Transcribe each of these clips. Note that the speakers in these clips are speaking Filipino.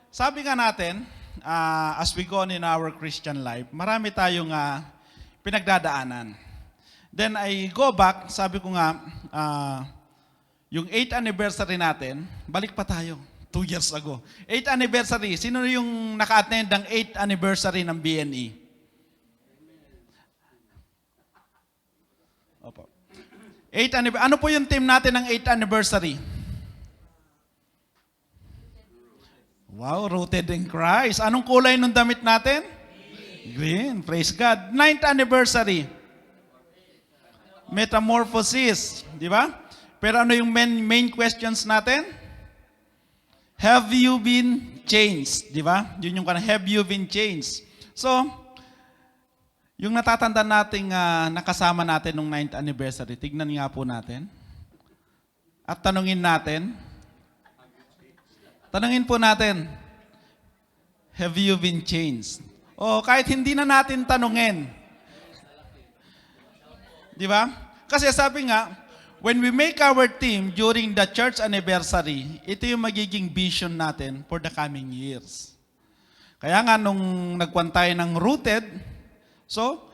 sabi nga natin, as we go on in our Christian life, marami tayong pinagdadaanan. Then I go back, sabi ko nga, yung 8th anniversary natin, balik pa tayo, 2 years ago. 8th anniversary, sino yung naka-attend ng 8th anniversary ng BNE? Opo. 8th anniversary, ano po yung team natin ng 8th anniversary? Wow, rooted in Christ. Anong kulay ng damit natin? Green. Praise God. 9th anniversary. Metamorphosis. Di ba? Pero ano yung main questions natin? Have you been changed? Di ba? Yun yung have you been changed? So, yung natatanda nating nakasama natin nung 9th anniversary, tignan nga po natin. At tanungin po natin, have you been changed? O kahit hindi na natin tanungin. Di ba? Kasi sabi nga, when we make our team during the church anniversary, ito yung magiging vision natin for the coming years. Kaya nga nung nagkuhan tayo ng rooted, so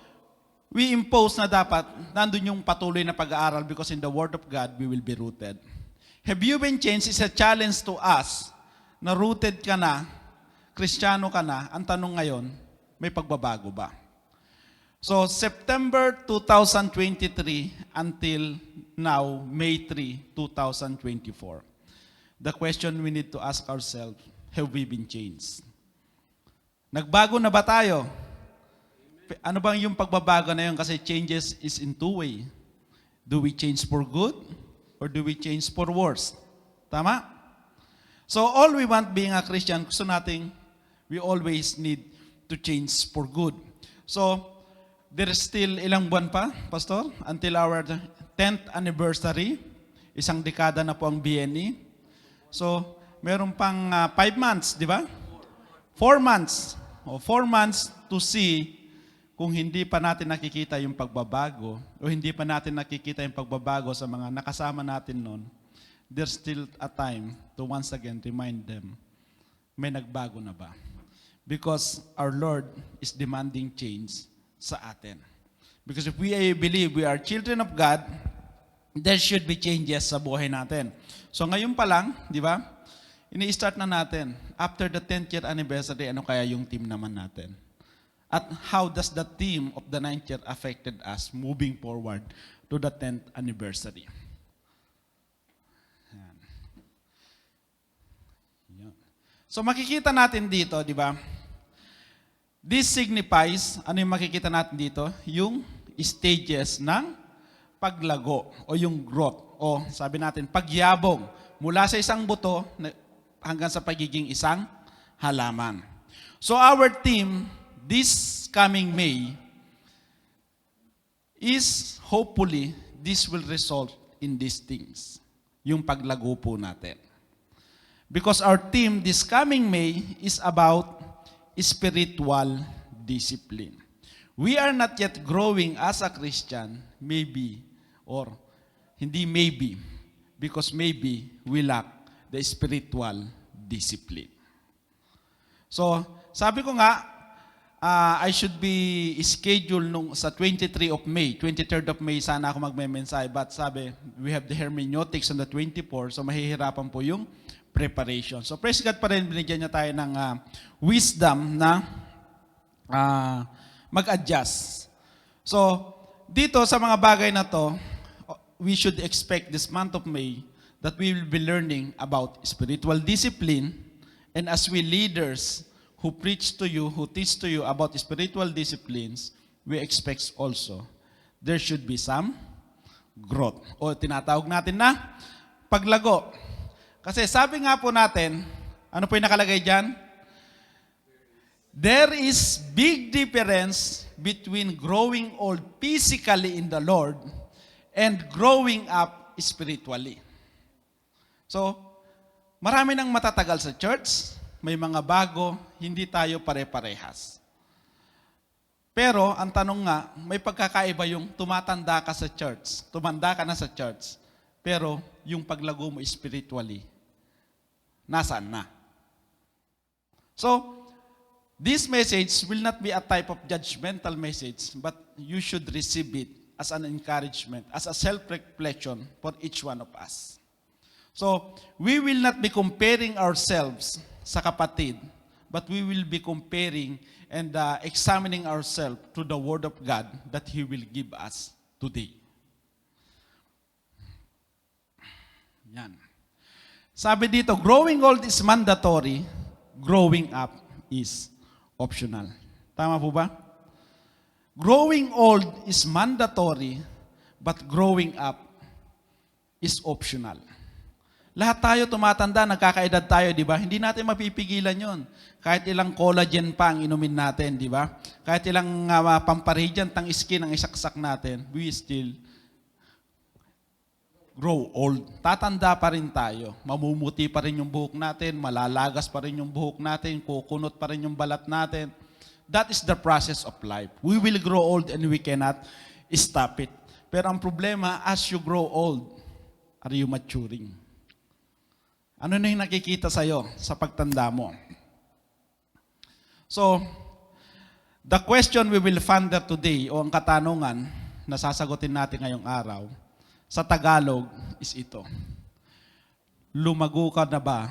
we impose na dapat nandun yung patuloy na pag-aaral because in the Word of God, we will be rooted. Have you been changed is a challenge to us na rooted ka na, Kristiyano ka na, ang tanong ngayon, may pagbabago ba? So, September 2023 until now, May 3, 2024. The question we need to ask ourselves, have we been changed? Nagbago na ba tayo? Ano bang yung pagbabago na yun? Kasi changes is in two way. Do we change for good or do we change for worse? Tama? So all we want being a Christian, gusto nating we always need to change for good. So there is still ilang buwan pa, Pastor, until our 10th anniversary. Isang dekada na po ang BNE. So meron pang 5 months, di ba? 4 months. 4 months to see kung hindi pa natin nakikita yung pagbabago o hindi pa natin nakikita yung pagbabago sa mga nakasama natin noon, there's still a time to once again remind them, may nagbago na ba? Because our Lord is demanding change sa atin. Because if we believe we are children of God, there should be changes sa buhay natin. So ngayon pa lang, di ba? Ini-start na natin. After the 10th year anniversary, ano kaya yung team naman natin? At how does the team of the 9th year affected us moving forward to the 10th anniversary? So makikita natin dito, di ba? This signifies, ano yung makikita natin dito? Yung stages ng paglago o yung growth. O sabi natin, pagyabong mula sa isang buto hanggang sa pagiging isang halaman. So our team, this coming May, is hopefully, this will result in these things. Yung paglago po natin. Because our theme this coming May is about spiritual discipline. We are not yet growing as a Christian, maybe, or hindi maybe, because maybe we lack the spiritual discipline. So, sabi ko nga, I should be scheduled sa 23 of May, 23rd of May, sana ako magme-mensahe, but sabi, we have the hermeneutics on the 24, so mahihirapan po yung preparation. So praise God pa rin, binigyan niya tayo ng wisdom na mag-adjust. So dito sa mga bagay na to, we should expect this month of May that we will be learning about spiritual discipline, and as we leaders who preach to you, who teach to you about spiritual disciplines, we expect also there should be some growth. O tinatawag natin na paglago. Kasi sabi nga po natin, ano po yung nakalagay dyan? There is big difference between growing old physically in the Lord and growing up spiritually. So, marami nang matatagal sa church, may mga bago, hindi tayo pare-parehas. Pero, ang tanong nga, may pagkakaiba yung tumatanda ka sa church, tumanda ka na sa church, pero yung paglago mo spiritually, nasaan na? So, this message will not be a type of judgmental message, but you should receive it as an encouragement, as a self-reflection for each one of us. So, we will not be comparing ourselves sa kapatid, but we will be comparing and examining ourselves to the Word of God that He will give us today. Yan. Sabi dito, growing old is mandatory, growing up is optional. Tama po ba? Growing old is mandatory, but growing up is optional. Lahat tayo tumatanda, nagkakaedad tayo, di ba? Hindi natin mapipigilan yon. Kahit ilang collagen pa ang inumin natin, di ba? Kahit ilang pamparidyant ang skin ang isaksak natin, we still grow old. Tatanda pa rin tayo. Mamumuti pa rin yung buhok natin, malalagas pa rin yung buhok natin, kukunot pa rin yung balat natin. That is the process of life. We will grow old and we cannot stop it. Pero ang problema, as you grow old, are you maturing? Ano na yung nakikita sa'yo sa pagtanda mo? So, the question we will ponder today, o ang katanungan na sasagutin natin ngayong araw, sa Tagalog is ito. Lumago ka na ba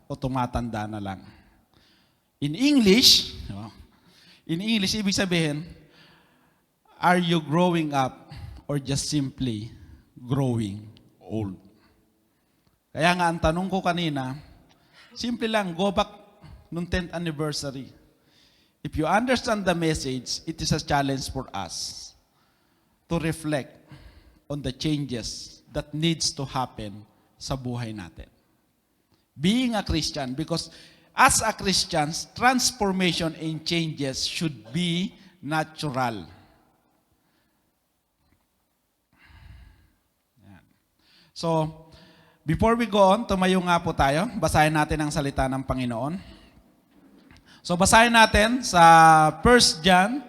o tumatanda na lang? In English, ibig sabihin, are you growing up or just simply growing old? Kaya nga ang tanong ko kanina, simple lang, go back nung 10th anniversary. If you understand the message, it is a challenge for us to reflect on the changes that needs to happen sa buhay natin. Being a Christian, because as a Christian, transformation and changes should be natural. Yan. So, before we go on, tumayo nga po tayo. Basahin natin ang salita ng Panginoon. So, basahin natin sa 1 John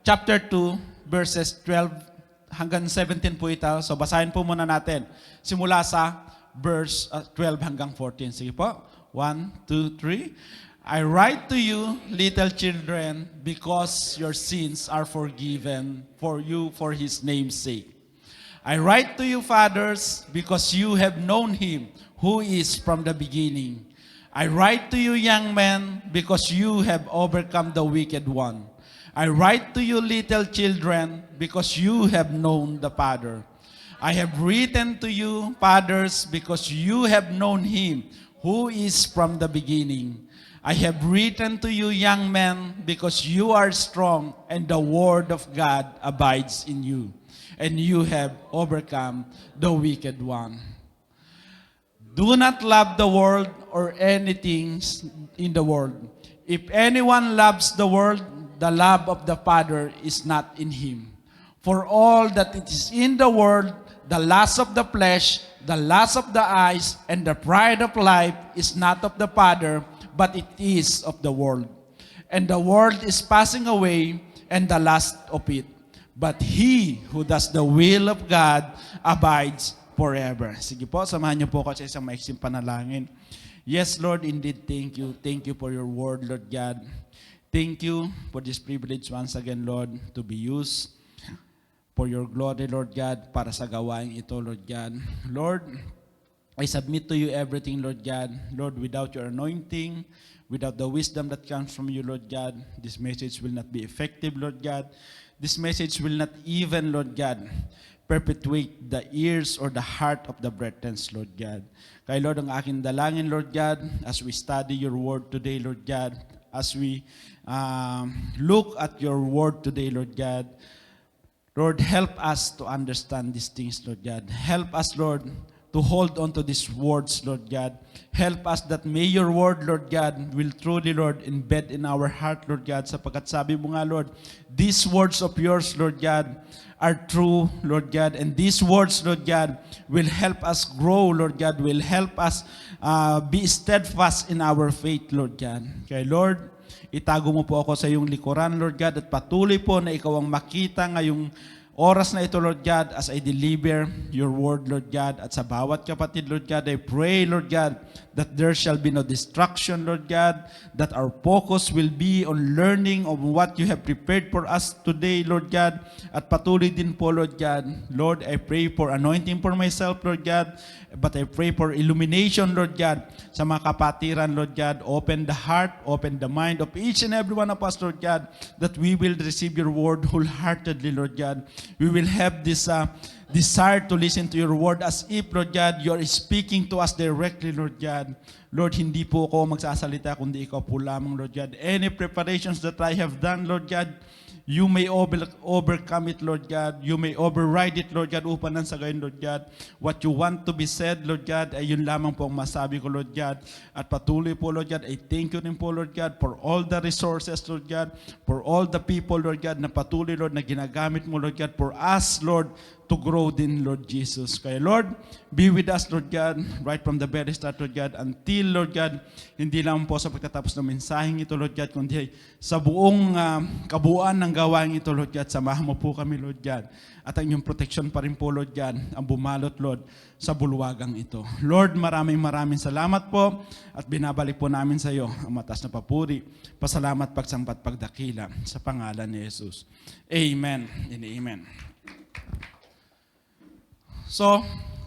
chapter 2, verses 12 hanggang 17 po ito. So, basahin po muna natin. Simula sa verse 12 hanggang 14. Sige po. 1, 2, 3. I write to you, little children, because your sins are forgiven for you for His name's sake. I write to you, fathers, because you have known Him who is from the beginning. I write to you, young men, because you have overcome the wicked one. I write to you, little children, because you have known the Father. I have written to you, fathers, because you have known Him who is from the beginning. I have written to you, young men, because you are strong and the word of God abides in you, and you have overcome the wicked one. Do not love the world or anything in the world. If anyone loves the world, the love of the Father is not in him. For all that it is in the world, the lust of the flesh, the lust of the eyes, and the pride of life is not of the Father, but it is of the world. And the world is passing away, and the lust of it. But he who does the will of God abides forever. Sige po, samahan niyo po ako sa isang maiksing panalangin. Yes, Lord, indeed, thank you. Thank you for your word, Lord God. Thank you for this privilege once again, Lord, to be used for your glory, Lord God, para sa gawain ito, Lord God. Lord, I submit to you everything, Lord God. Lord, without your anointing, without the wisdom that comes from you, Lord God, this message will not be effective, Lord God. This message will not even, Lord God, perpetuate the ears or the heart of the brethren, Lord God. Kaya Lord, ang aking dalangin, Lord God, as we study your word today, Lord God, as we look at your word today, Lord God, Lord, help us to understand these things, Lord God. Help us, Lord, to hold on to these words, Lord God. Help us that may your word, Lord God, will truly, Lord, embed in our heart, Lord God, sapagkat sabi mo nga, Lord, these words of yours, Lord God, are true, Lord God, and these words, Lord God, will help us grow, Lord God, will help us be steadfast in our faith, Lord God. Kaya, Lord, itago mo po ako sa iyong likuran, Lord God, at patuloy po na ikaw ang makita ngayong oras na ito, Lord God, as I deliver your word, Lord God, at sa bawat kapatid, Lord God, I pray, Lord God, that there shall be no distraction, Lord God, that our focus will be on learning of what you have prepared for us today, Lord God, at patuloy din po, Lord God. Lord, I pray for anointing for myself, Lord God, but I pray for illumination, Lord God, sa mga kapatiran, Lord God. Open the heart, open the mind of each and every one of us, Lord God, that we will receive your word wholeheartedly, Lord God. We will have this desire to listen to your word as if, Lord God, you are speaking to us directly, Lord God. Lord, hindi po ako magsasalita kundi ikaw po lamang, Lord God. Any preparations that I have done, Lord God, you may overcome it, Lord God. You may override it, Lord God, upang nang sa gayon, Lord God. What you want to be said, Lord God, ay yun lamang po ang masabi ko, Lord God. At patuloy po, Lord God, I thank you rin po, Lord God, for all the resources, Lord God, for all the people, Lord God, na patuloy, Lord, na ginagamit mo, Lord God, for us, Lord, to grow din, Lord Jesus. Kaya, Lord, be with us, Lord God, right from the very start, Lord God, until, Lord God, hindi lang po sa pagtatapos ng mensaheng ito, Lord God, kundi sa buong kabuuan ng gawain ito, Lord God. Samahan mo po kami, Lord God. At ang inyong protection pa rin po, Lord God, ang bumalot, Lord, sa bulwagang ito. Lord, maraming salamat po at binabalik po namin sa iyo ang mataas na papuri, pasalamat, pagsambat, pagdakila sa pangalan ni Jesus. Amen and amen. So,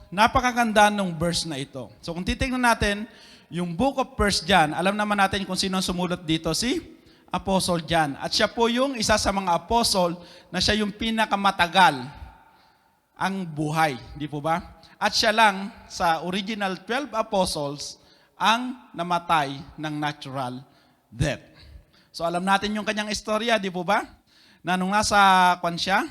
napakaganda ng verse na ito. So, kung titingnan natin, yung book of 1 John, alam naman natin kung sino sumulat dito, si Apostle John. At siya po yung isa sa mga apostle na siya yung pinakamatagal ang buhay. Di po ba? At siya lang sa original 12 apostles ang namatay ng natural death. So, alam natin yung kanyang istorya, di po ba? Na nung nasa siya,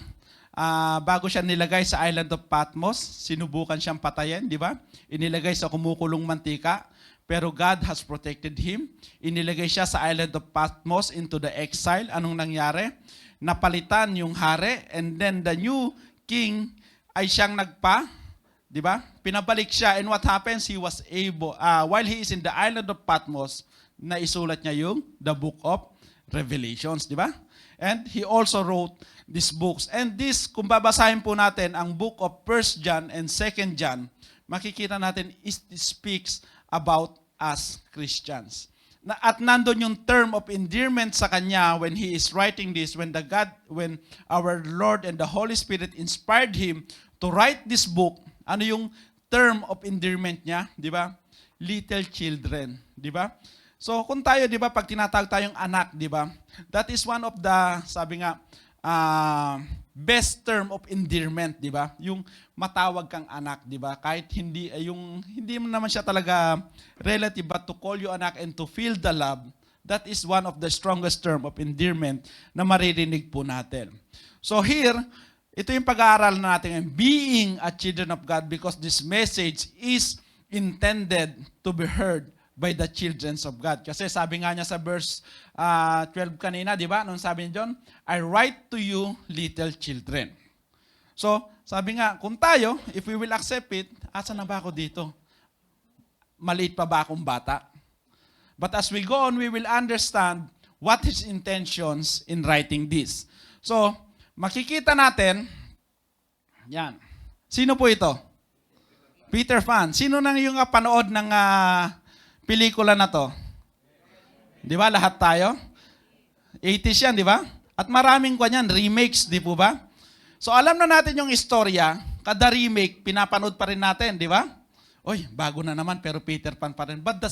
bago siya nilagay sa island of Patmos, sinubukan siyang patayin, di ba? Inilagay sa kumukulong mantika, pero God has protected him. Inilagay siya sa island of Patmos into the exile. Anong nangyari? Napalitan yung hari, and then the new king ay siyang di ba? Pinabalik siya, and what happens? He was able, while he is in the island of Patmos, naisulat niya yung the book of Revelations, di ba? And he also wrote these books. And this, kung babasahin po natin ang book of 1 John and 2 John, makikita natin it speaks about us Christians. At nandun yung term of endearment sa kanya when he is writing this, when our Lord and the Holy Spirit inspired him to write this book. Ano yung term of endearment niya? Di ba? Little children. Di ba? So, kung tayo, di ba, pag tinatawag tayong anak, di ba, that is one of the, sabi nga, best term of endearment, di ba? Yung matawag kang anak, di ba? Kahit hindi mo naman siya talaga relative, but to call you anak and to feel the love, that is one of the strongest term of endearment na maririnig po natin. So here, ito yung pag-aaral natin, being a children of God, because this message is intended to be heard by the children of God. Kasi sabi nga niya sa verse 12 kanina, di ba? Nung sabi niya John, I write to you little children. So, sabi nga, kung tayo, if we will accept it, asa na ba ako dito? Maliit pa ba akong bata? But as we go on, we will understand what his intentions in writing this. So, makikita natin, yan. Sino po ito? Peter Pan. Sino nang yung panood ng pelikula na to? Di ba? Lahat tayo? 80s yan, di ba? At maraming kanyan, remakes, di po ba? So alam na natin yung istorya, kada remake, pinapanood pa rin natin, di ba? Oy, bago na naman, pero Peter Pan pa rin. But the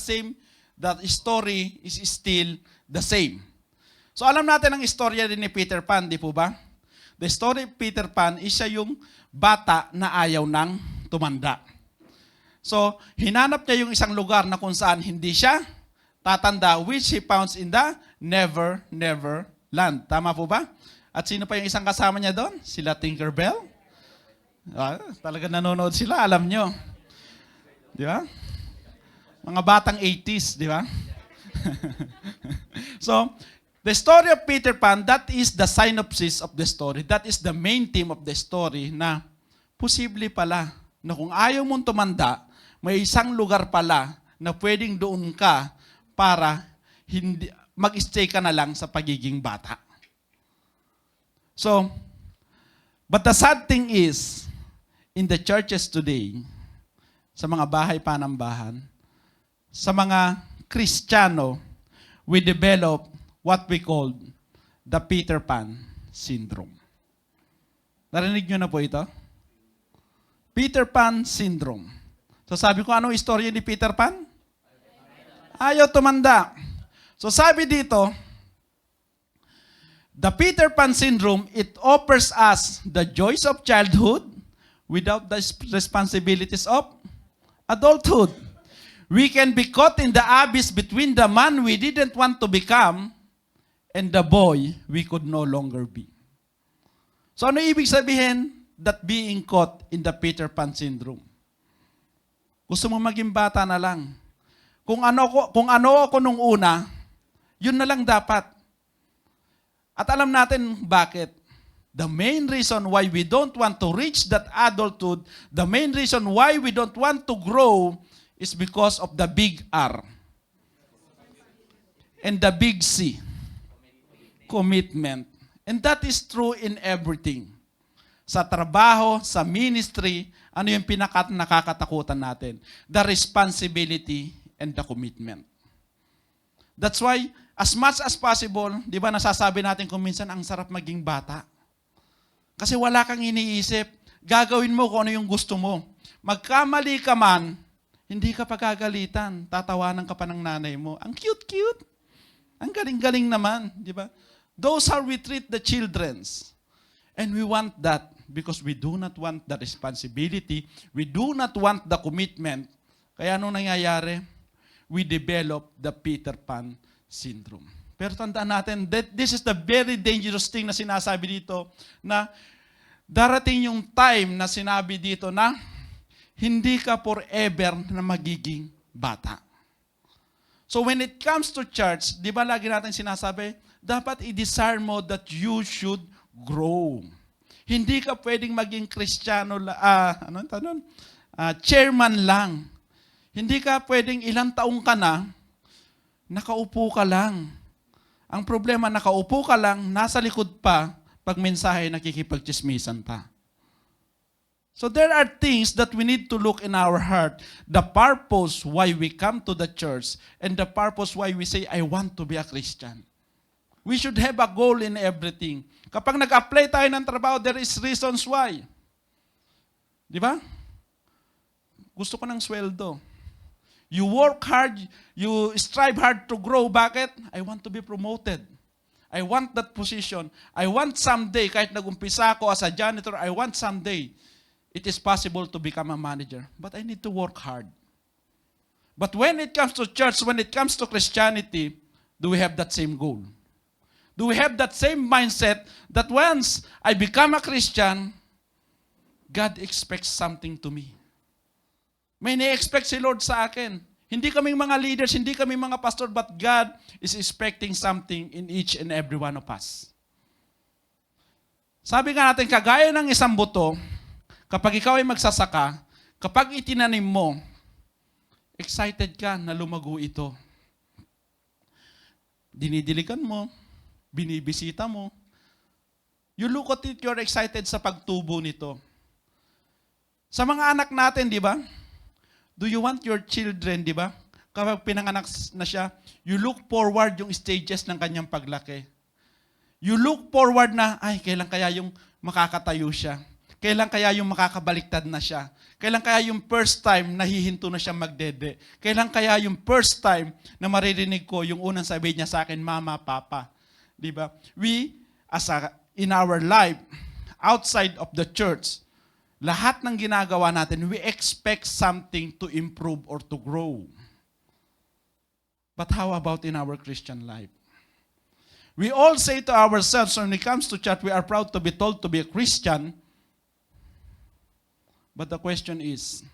story is still the same. So alam natin ang istorya din ni Peter Pan, di po ba? The story of Peter Pan is siya yung bata na ayaw nang tumanda. So, hinanap niya yung isang lugar na kung saan hindi siya tatanda, which he found in the never land. Tama po ba? At sino pa yung isang kasama niya doon? Sila Tinkerbell? Talaga nanonood sila, alam nyo. Di ba? Mga batang 80s, di ba? So, the story of Peter Pan, that is the synopsis of the story. That is the main theme of the story na posible pala na kung ayaw mong tumanda, may isang lugar pala na pwedeng doon ka para mag-stay ka na lang sa pagiging bata. So, But the sad thing is, in the churches today, sa mga bahay panambahan, sa mga Kristiyano, we develop what we call the Peter Pan syndrome. Narinig nyo na po ito? Peter Pan syndrome. So sabi ko, anong istorya ni Peter Pan? Ayaw tumanda. So sabi dito, the Peter Pan syndrome, it offers us the joys of childhood without the responsibilities of adulthood. We can be caught in the abyss between the man we didn't want to become and the boy we could no longer be. So ano ibig sabihin that being caught in the Peter Pan syndrome? Gusto mo maging bata na lang. Kung ano ako nung una, yun na lang dapat. At alam natin bakit. The main reason why we don't want to reach that adulthood, the main reason why we don't want to grow is because of the big R and the big C, commitment. And that is true in everything. Sa trabaho, sa ministry, ano yung nakakatakutan natin? The responsibility and the commitment. That's why, as much as possible, di ba nasasabi natin kung minsan, ang sarap maging bata. Kasi wala kang iniisip. Gagawin mo kung ano yung gusto mo. Magkamali ka man, hindi ka pagagalitan. Tatawanan ka pa ng nanay mo. Ang cute-cute. Ang galing-galing naman. Di ba? Those how we treat the childrens. And we want that because we do not want the responsibility. We do not want the commitment. Kaya anong nangyayari? We develop the Peter Pan syndrome. Pero tandaan natin that this is the very dangerous thing na sinasabi dito na darating yung time na sinabi dito na hindi ka forever na magiging bata. So when it comes to church, di ba lagi natin sinasabi, dapat i-desire mo that you should grow. Hindi ka pwedeng maging Kristiyano, chairman lang. Hindi ka pwedeng ilang taong ka na, nakaupo ka lang. Ang problema, nakaupo ka lang, nasa likod pa, pag mensahe, nakikipagchismisan pa. So there are things that we need to look in our heart. The purpose why we come to the church and the purpose why we say, I want to be a Christian. We should have a goal in everything. Kapag nag-apply tayo ng trabaho, there is reasons why. Di ba? Gusto ko ng sweldo. You work hard, you strive hard to grow. Bakit? I want to be promoted. I want that position. I want someday, kahit nag-umpisa ako as a janitor, I want someday, it is possible to become a manager. But I need to work hard. But when it comes to church, when it comes to Christianity, do we have that same goal? Do we have that same mindset that once I become a Christian, God expects something to me? May ni-expect si Lord sa akin. Hindi kaming mga leaders, hindi kaming mga pastor, but God is expecting something in each and every one of us. Sabi nga natin, kagaya ng isang buto, kapag ikaw ay magsasaka, kapag itinanim mo, excited ka na lumago ito. Dinidiligan mo, binibisita mo. You look at it, you're excited sa pagtubo nito. Sa mga anak natin, di ba? Do you want your children, di ba? Kapag pinanganak na siya, you look forward yung stages ng kanyang paglaki. You look forward na, ay, kailan kaya yung makakatayo siya? Kailan kaya yung makakabaliktad na siya? Kailan kaya yung first time nahihinto na siya magdede? Kailan kaya yung first time na maririnig ko yung unang sabi niya sa akin, Mama, Papa? Di ba? We, in our life, outside of the church, lahat ng ginagawa natin, we expect something to improve or to grow. But how about in our Christian life? We all say to ourselves, when it comes to church, we are proud to be told to be a Christian. But the question is,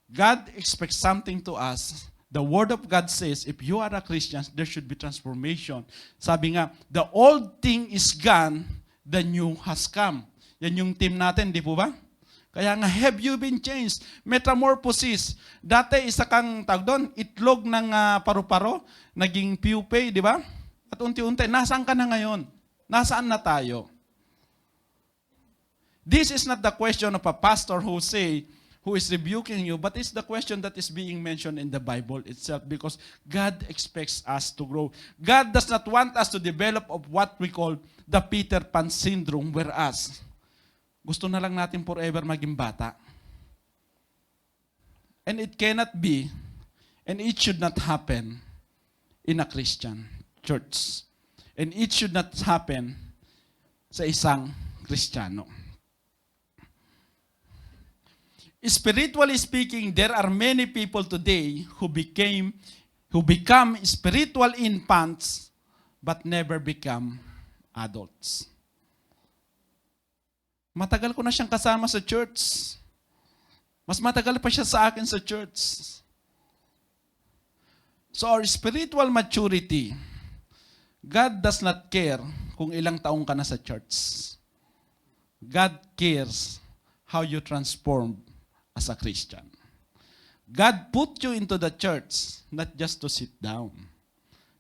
God expects something to us. The Word of God says, if you are a Christian, there should be transformation. Sabi nga, the old thing is gone, the new has come. Yan yung team natin, di po ba? Kaya nga, have you been changed? Metamorphosis. Dati, isa kang tawag doon, itlog ng paru-paro, naging pupae, di ba? At unti-unti, nasaan ka na ngayon? Nasaan na tayo? This is not the question of a pastor who is rebuking you, but it's the question that is being mentioned in the Bible itself because God expects us to grow. God does not want us to develop of what we call the Peter Pan syndrome, whereas gusto na lang natin forever maging bata. And it cannot be, and it should not happen in a Christian church. And it should not happen sa isang Kristiyano. Spiritually speaking, there are many people today who become spiritual infants but never become adults. Matagal ko na siyang kasama sa church. Mas matagal pa siya sa akin sa church. So our spiritual maturity, God does not care kung ilang taong ka na sa church. God cares how you transform as a Christian. God put you into the church, not just to sit down.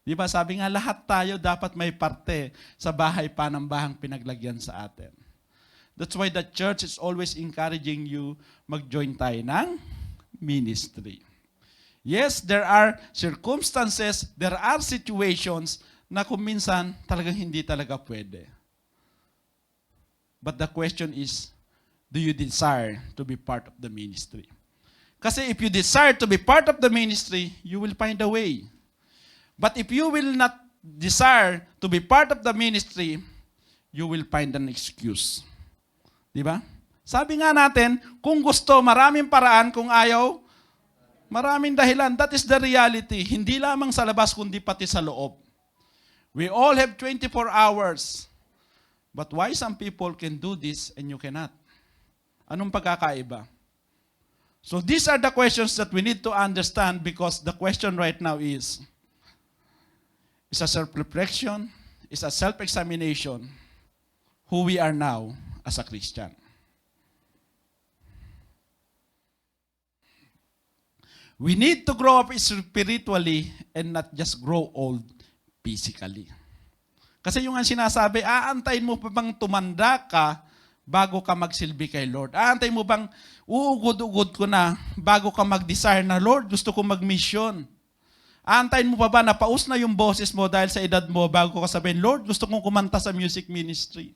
Di ba sabi nga, lahat tayo dapat may parte sa bahay panambahang pinaglagyan sa atin. That's why the church is always encouraging you mag-join tayo ng ministry. Yes, there are circumstances, there are situations na kung minsan talagang hindi talaga pwede. But the question is, do you desire to be part of the ministry? Kasi if you desire to be part of the ministry, you will find a way. But if you will not desire to be part of the ministry, you will find an excuse. Di ba? Sabi nga natin, kung gusto, maraming paraan. Kung ayaw, maraming dahilan. That is the reality. Hindi lamang sa labas, kundi pati sa loob. We all have 24 hours. But why some people can do this and you cannot? Anong pagkakaiba? So these are the questions that we need to understand because the question right now is a self-reflection, is a self-examination who we are now as a Christian. We need to grow up spiritually and not just grow old physically. Kasi yung ang sinasabi, aantayin mo pa bang tumanda ka bago ka magsilbi kay Lord? Aantayin mo bang uugod-ugod ko na bago ka mag-desire na, Lord, gusto ko mag-mission? Aantayin mo pa ba na paus na yung boses mo dahil sa edad mo bago ka sabihin, Lord, gusto kong kumanta sa music ministry?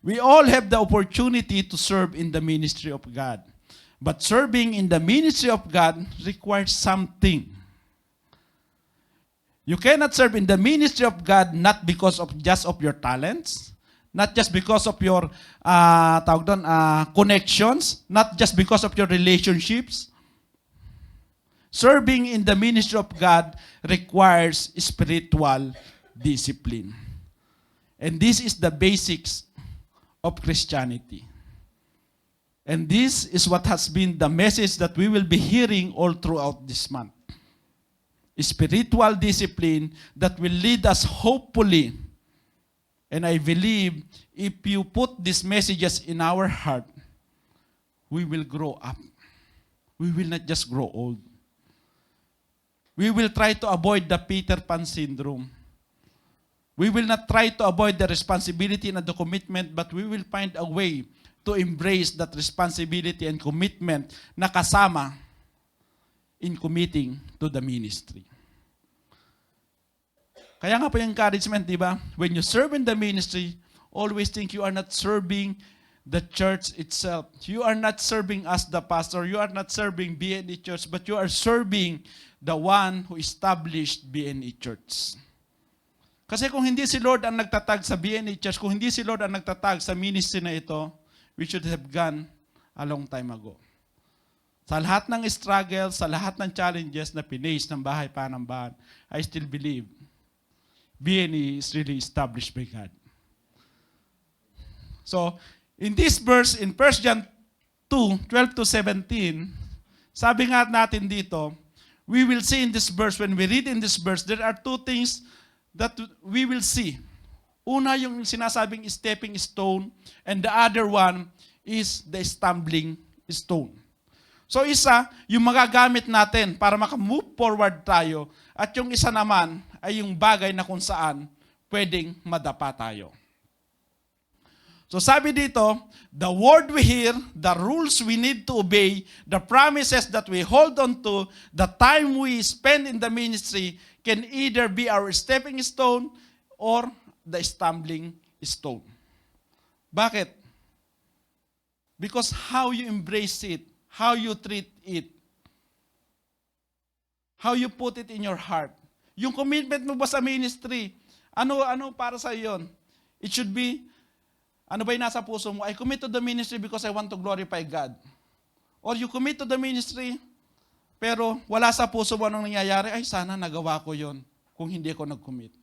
We all have the opportunity to serve in the ministry of God. But serving in the ministry of God requires something. You cannot serve in the ministry of God not because of just of your talents, not just because of your connections, not just because of your relationships. Serving in the ministry of God requires spiritual discipline. And this is the basics of Christianity. And this is what has been the message that we will be hearing all throughout this month. Spiritual discipline that will lead us hopefully. And I believe if you put these messages in our heart, we will grow up. We will not just grow old. We will try to avoid the Peter Pan syndrome. We will not try to avoid the responsibility and the commitment, but we will find a way to embrace that responsibility and commitment na kasama in committing to the ministry. Kaya nga po yung encouragement, di ba? When you serve in the ministry, always think you are not serving the church itself. You are not serving as the pastor. You are not serving BNE Church, but you are serving the one who established BNE Church. Kasi kung hindi si Lord ang nagtatag sa BNE Church, kung hindi si Lord ang nagtatag sa ministry na ito, we should have gone a long time ago. Sa lahat ng struggles, sa lahat ng challenges na pinace ng bahay panambahan, I still believe BNE is really established by God. So, in this verse, in 1 John 2, 12 to 17, sabi nga natin dito, we will see in this verse, when we read in this verse, there are two things that we will see. Una, yung sinasabing stepping stone, and the other one is the stumbling stone. So isa, yung magagamit natin para makamove forward tayo, at yung isa naman ay yung bagay na kung saan pwedeng madapa tayo. So sabi dito, the word we hear, the rules we need to obey, the promises that we hold on to, the time we spend in the ministry can either be our stepping stone or the stumbling stone. Bakit? Because how you embrace it, how you treat it, how you put it in your heart. Yung commitment mo ba sa ministry, ano para sa iyon? It should be, ano ba yung nasa puso mo? I commit to the ministry because I want to glorify God. Or you commit to the ministry, pero wala sa puso mo anong nangyayari, ay sana nagawa ko yon kung hindi ako nag-commit.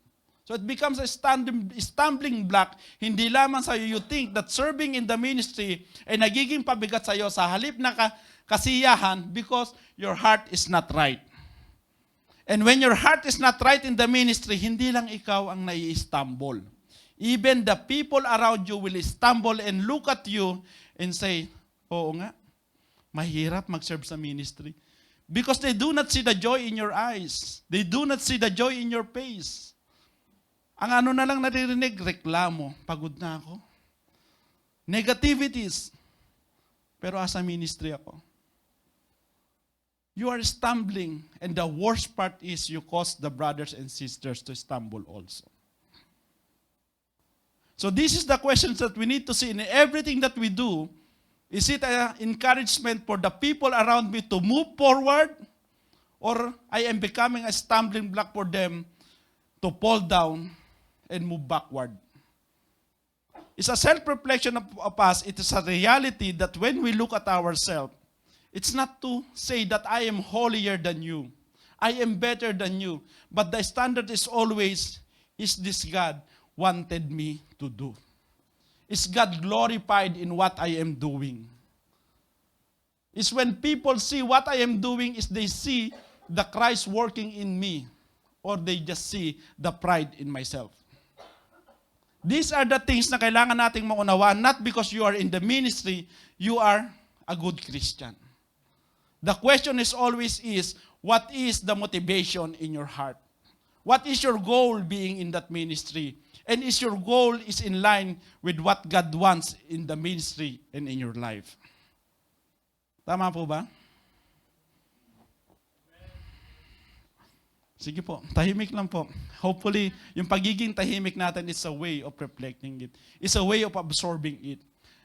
So it becomes a stumbling block. Hindi lamang sa you think that serving in the ministry ay nagiging pabigat sa iyo sa halip na kasiyahan because your heart is not right. And when your heart is not right in the ministry, hindi lang ikaw ang nai-stumble. Even the people around you will stumble and look at you and say, oo nga, mahirap mag-serve sa ministry. Because they do not see the joy in your eyes. They do not see the joy in your face. Ang ano na lang naririnig, reklamo, pagod na ako. Negativities. Pero as a ministry ako. You are stumbling, and the worst part is you cause the brothers and sisters to stumble also. So this is the questions that we need to see in everything that we do. Is it an encouragement for the people around me to move forward? Or I am becoming a stumbling block for them to fall down and move backward? It's a self-reflection of us. It is a reality that when we look at ourselves, it's not to say that I am holier than you. I am better than you. But the standard is always, is this God wanted me to do? Is God glorified in what I am doing? Is when people see what I am doing, is they see the Christ working in me, or they just see the pride in myself. These are the things na kailangan nating maunawaan, not because you are in the ministry, you are a good Christian. The question is always is, what is the motivation in your heart? What is your goal being in that ministry? And is your goal is in line with what God wants in the ministry and in your life? Tama po ba? Sige po, tahimik lang po. Hopefully, yung pagiging tahimik natin is a way of reflecting it. It's a way of absorbing it.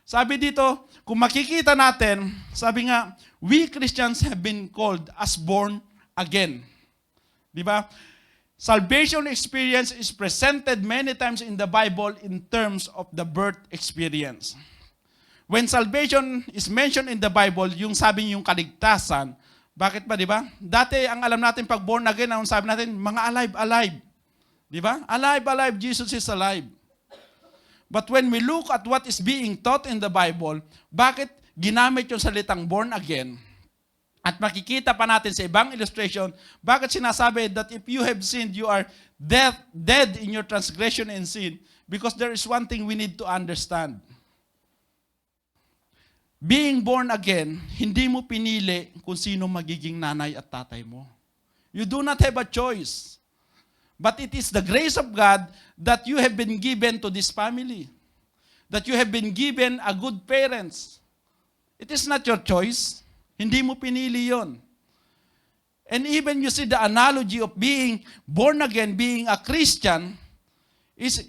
Sabi dito, kung makikita natin, sabi nga, we Christians have been called as born again. Di ba? Salvation experience is presented many times in the Bible in terms of the birth experience. When salvation is mentioned in the Bible, yung sabi yung kaligtasan, bakit ba, di ba? Dati, ang alam natin pag born again, ang sabi natin, mga alive. Di ba? Alive, Jesus is alive. But when we look at what is being taught in the Bible, bakit ginamit yung salitang born again? At makikita pa natin sa ibang illustration, bakit sinasabi that if you have sinned, you are dead in your transgression and sin? Because there is one thing we need to understand. Being born again, hindi mo pinili kung sino magiging nanay at tatay mo. You do not have a choice. But it is the grace of God that you have been given to this family. That you have been given a good parents. It is not your choice. Hindi mo pinili yon. And even you see the analogy of being born again, being a Christian, is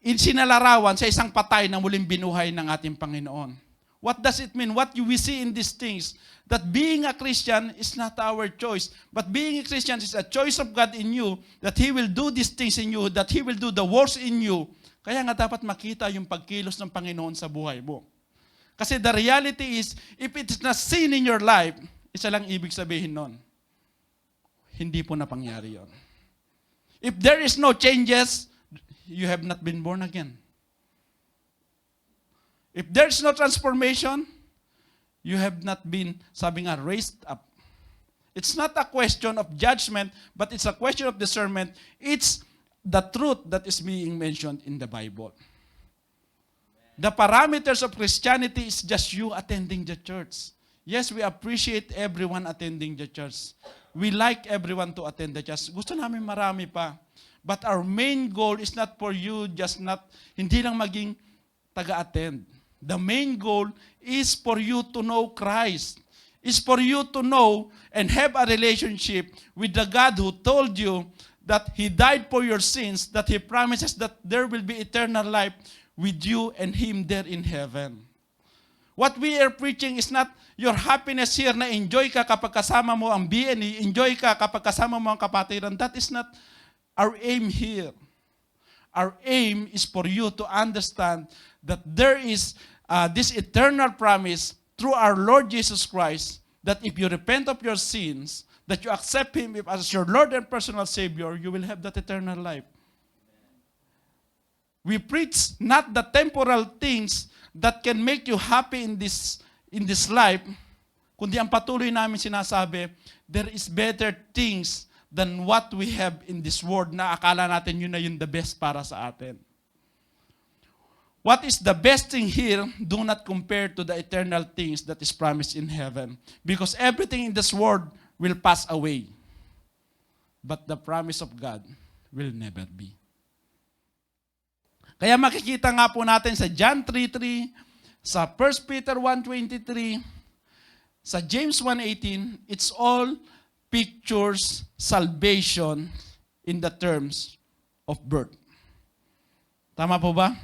sinalarawan sa isang patay na muling binuhay ng ating Panginoon. What does it mean? What we see in these things, that being a Christian is not our choice, but being a Christian is a choice of God in you, that He will do these things in you, that He will do the works in you. Kaya nga dapat makita yung pagkilos ng Panginoon sa buhay mo. Kasi the reality is, if it is not seen in your life, isa lang ibig sabihin nun, hindi po napangyari yon. If there is no changes, you have not been born again. If there is no transformation, you have not been, sabi nga, raised up. It's not a question of judgment, but it's a question of discernment. It's the truth that is being mentioned in the Bible. The parameters of Christianity is just you attending the church. Yes, we appreciate everyone attending the church. We like everyone to attend the church. Gusto namin marami pa. But our main goal is not for you, just not, hindi lang maging taga-attend. The main goal is for you to know Christ. Is for you to know and have a relationship with the God who told you that He died for your sins, that He promises that there will be eternal life with you and Him there in heaven. What we are preaching is not your happiness here na enjoy ka kapag kasama mo ang BNE, enjoy ka kapag kasama mo ang kapatiran. That is not our aim here. Our aim is for you to understand that there is this eternal promise through our Lord Jesus Christ, that if you repent of your sins, that you accept Him as your Lord and personal Savior, you will have that eternal life. We preach not the temporal things that can make you happy in this life, kundi ang patuloy namin sinasabi, there is better things than what we have in this world na akala natin yun na yun the best para sa atin. What is the best thing here? Do not compare to the eternal things that is promised in heaven. Because everything in this world will pass away. But the promise of God will never be. Kaya makikita nga po natin sa John 3:3, sa 1 Peter 1:23, sa James 1:18, it's all pictures salvation in the terms of birth. Tama po ba?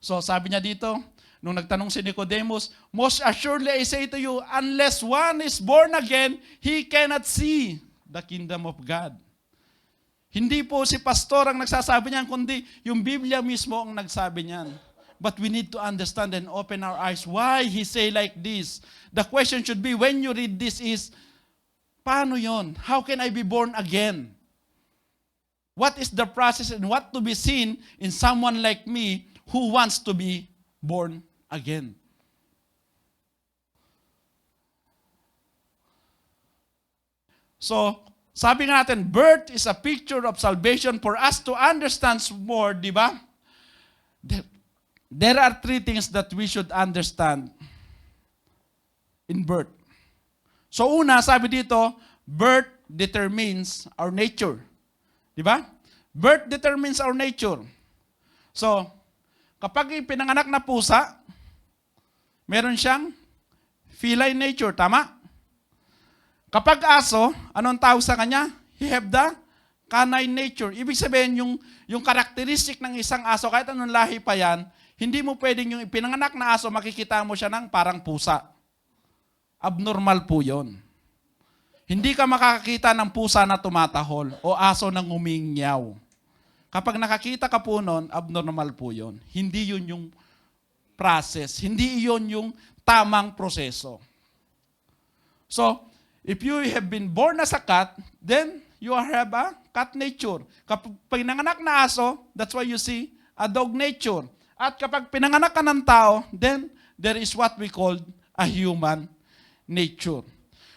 So sabi niya dito, nung nagtanong si Nicodemus, most assuredly I say to you, unless one is born again, he cannot see the kingdom of God. Hindi po si pastor ang nagsasabi niyan, kundi yung Biblia mismo ang nagsabi niyan. But we need to understand and open our eyes why he say like this. The question should be, when you read this is, paano yon? How can I be born again? What is the process and what to be seen in someone like me who wants to be born again? So, sabi nga natin, birth is a picture of salvation. For us to understand more, di ba? There are three things that we should understand in birth. So una, sabi dito, birth determines our nature. Di ba? Birth determines our nature. So, kapag pinanganak na pusa, meron siyang feline nature, tama? Kapag aso, anong tawag sa kanya? He have the canine nature. Ibig sabihin, yung karakteristik ng isang aso, kahit anong lahi pa yan, hindi mo pwedeng yung pinanganak na aso, makikita mo siya ng parang pusa. Abnormal po yun. Hindi ka makakakita ng pusa na tumatahol o aso na ngumingyaw. Kapag nakakita ka po nun, abnormal po yun. Hindi yun yung process. Hindi yun yung tamang proseso. So, if you have been born as a cat, then you have a cat nature. Kapag pinanganak na aso, that's why you see a dog nature. At kapag pinanganak ka ng tao, then there is what we call a human nature.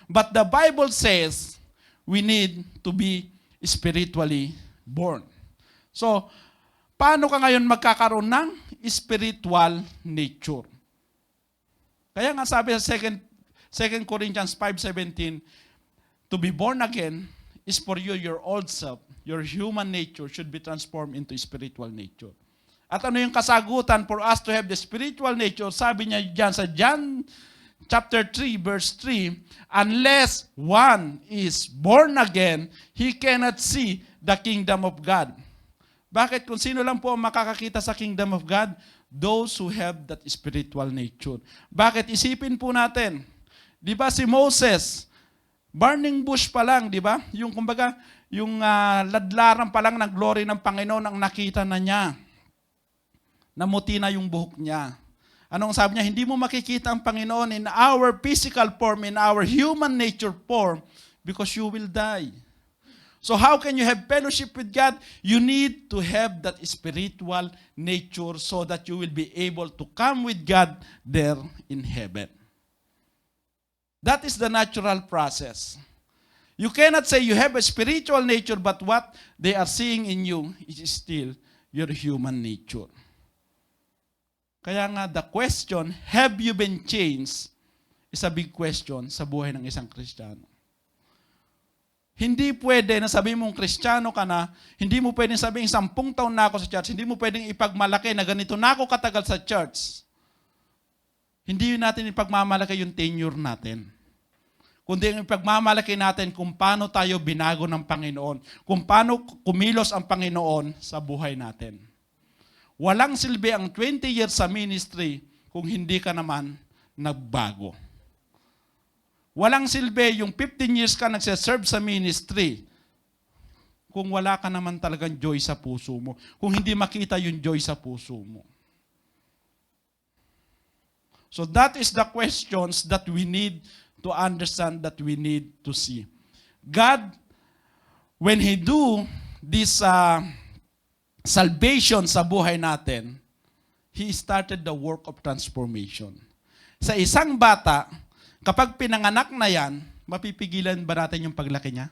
But the Bible says we need to be spiritually born. So, paano ka ngayon magkakaroon ng spiritual nature? Kaya nga sabi sa 2 Corinthians 5:17, to be born again is for you, your old self, your human nature should be transformed into spiritual nature. At ano yung kasagutan for us to have the spiritual nature? Sabi niya dyan sa John chapter 3, verse 3, unless one is born again, he cannot see the kingdom of God. Bakit? Kung sino lang po ang makakakita sa kingdom of God? Those who have that spiritual nature. Bakit? Isipin po natin. Di ba si Moses, burning bush pa lang, di ba? Yung kumbaga, yung ladlaran pa lang ng glory ng Panginoon ang nakita na niya. Namuti na yung buhok niya. Anong sabi niya? Hindi mo makikita ang Panginoon in our physical form, in our human nature form, because you will die. So how can you have fellowship with God? You need to have that spiritual nature so that you will be able to come with God there in heaven. That is the natural process. You cannot say you have a spiritual nature, but what they are seeing in you is still your human nature. Kaya nga, the question, have you been changed, is a big question sa buhay ng isang Kristiyano. Hindi pwede na sabihin mong Kristiyano ka na, hindi mo pwedeng sabihin 10 taon na ako sa church, hindi mo pwedeng ipagmalaki na ganito na ako katagal sa church. Hindi natin ipagmamalaki yung tenure natin. Kundi ang ipagmamalaki natin kung paano tayo binago ng Panginoon, kung paano kumilos ang Panginoon sa buhay natin. Walang silbi ang 20 years sa ministry kung hindi ka naman nagbago. Walang silbi yung 15 years ka nagsiserve sa ministry kung wala ka naman talagang joy sa puso mo, kung hindi makita yung joy sa puso mo. So that is the questions that we need to understand, that we need to see. God, when He do this salvation sa buhay natin, He started the work of transformation. Sa isang bata, kapag pinanganak na yan, mapipigilan ba natin yung paglaki niya?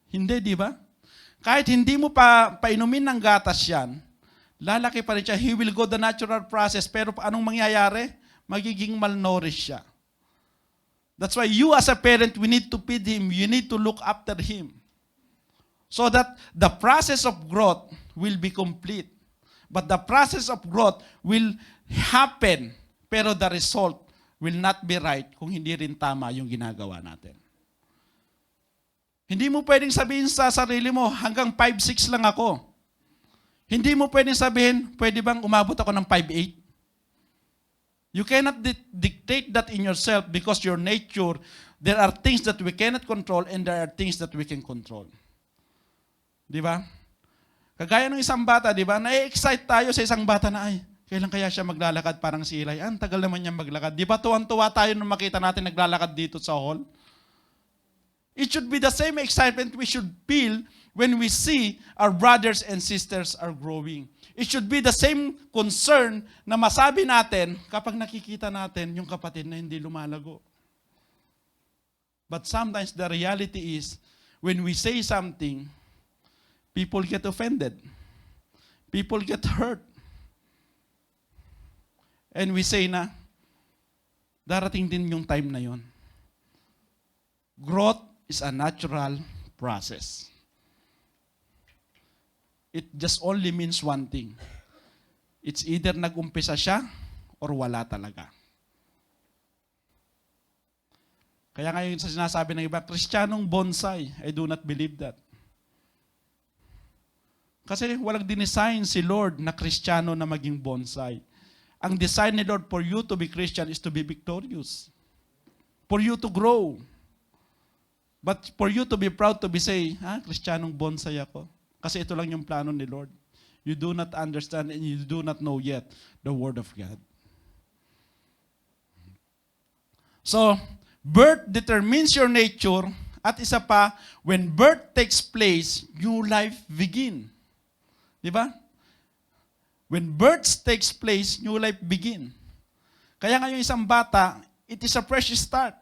Hindi, di ba? Kahit hindi mo pa painumin ng gatas yan, lalaki pa rin siya. He will go the natural process. Pero anong mangyayari? Magiging malnourished siya. That's why you as a parent, we need to feed him. You need to look after him. So that the process of growth will be complete. But the process of growth will happen, pero the result will not be right kung hindi rin tama yung ginagawa natin. Hindi mo pwedeng sabihin sa sarili mo, hanggang 5'6" lang ako. Hindi mo pwedeng sabihin, pwede bang umabot ako ng 5'8"? You cannot dictate that in yourself because your nature, there are things that we cannot control and there are things that we can control. Di ba? Kagaya ng isang bata, di ba? Na-excite tayo sa isang bata na, ay, kailan kaya siya maglalakad parang si Eli? Ang tagal naman niya maglakad. Di ba tuwan-tuwa tayo nung makita natin naglalakad dito sa hall? It should be the same excitement we should feel when we see our brothers and sisters are growing. It should be the same concern na masabi natin kapag nakikita natin yung kapatid na hindi lumalago. But sometimes the reality is, when we say something, people get offended. People get hurt. And we say na, darating din yung time na yon. Growth is a natural process. It just only means one thing. It's either nag-umpisa siya or wala talaga. Kaya ngayon sa sinasabi ng iba, Kristiyanong bonsai, I do not believe that. Kasi walang dinesign si Lord na Kristiyano na maging bonsai. Ang design ni Lord for you to be Christian is to be victorious. For you to grow. But for you to be proud to be say, Kristiyanong bonsai ako. Kasi ito lang yung plano ni Lord. You do not understand and you do not know yet the Word of God. So, birth determines your nature. At isa pa, when birth takes place, new life begin. Di ba? When birth takes place, new life begin. Kaya ngayon isang bata, it is a fresh start.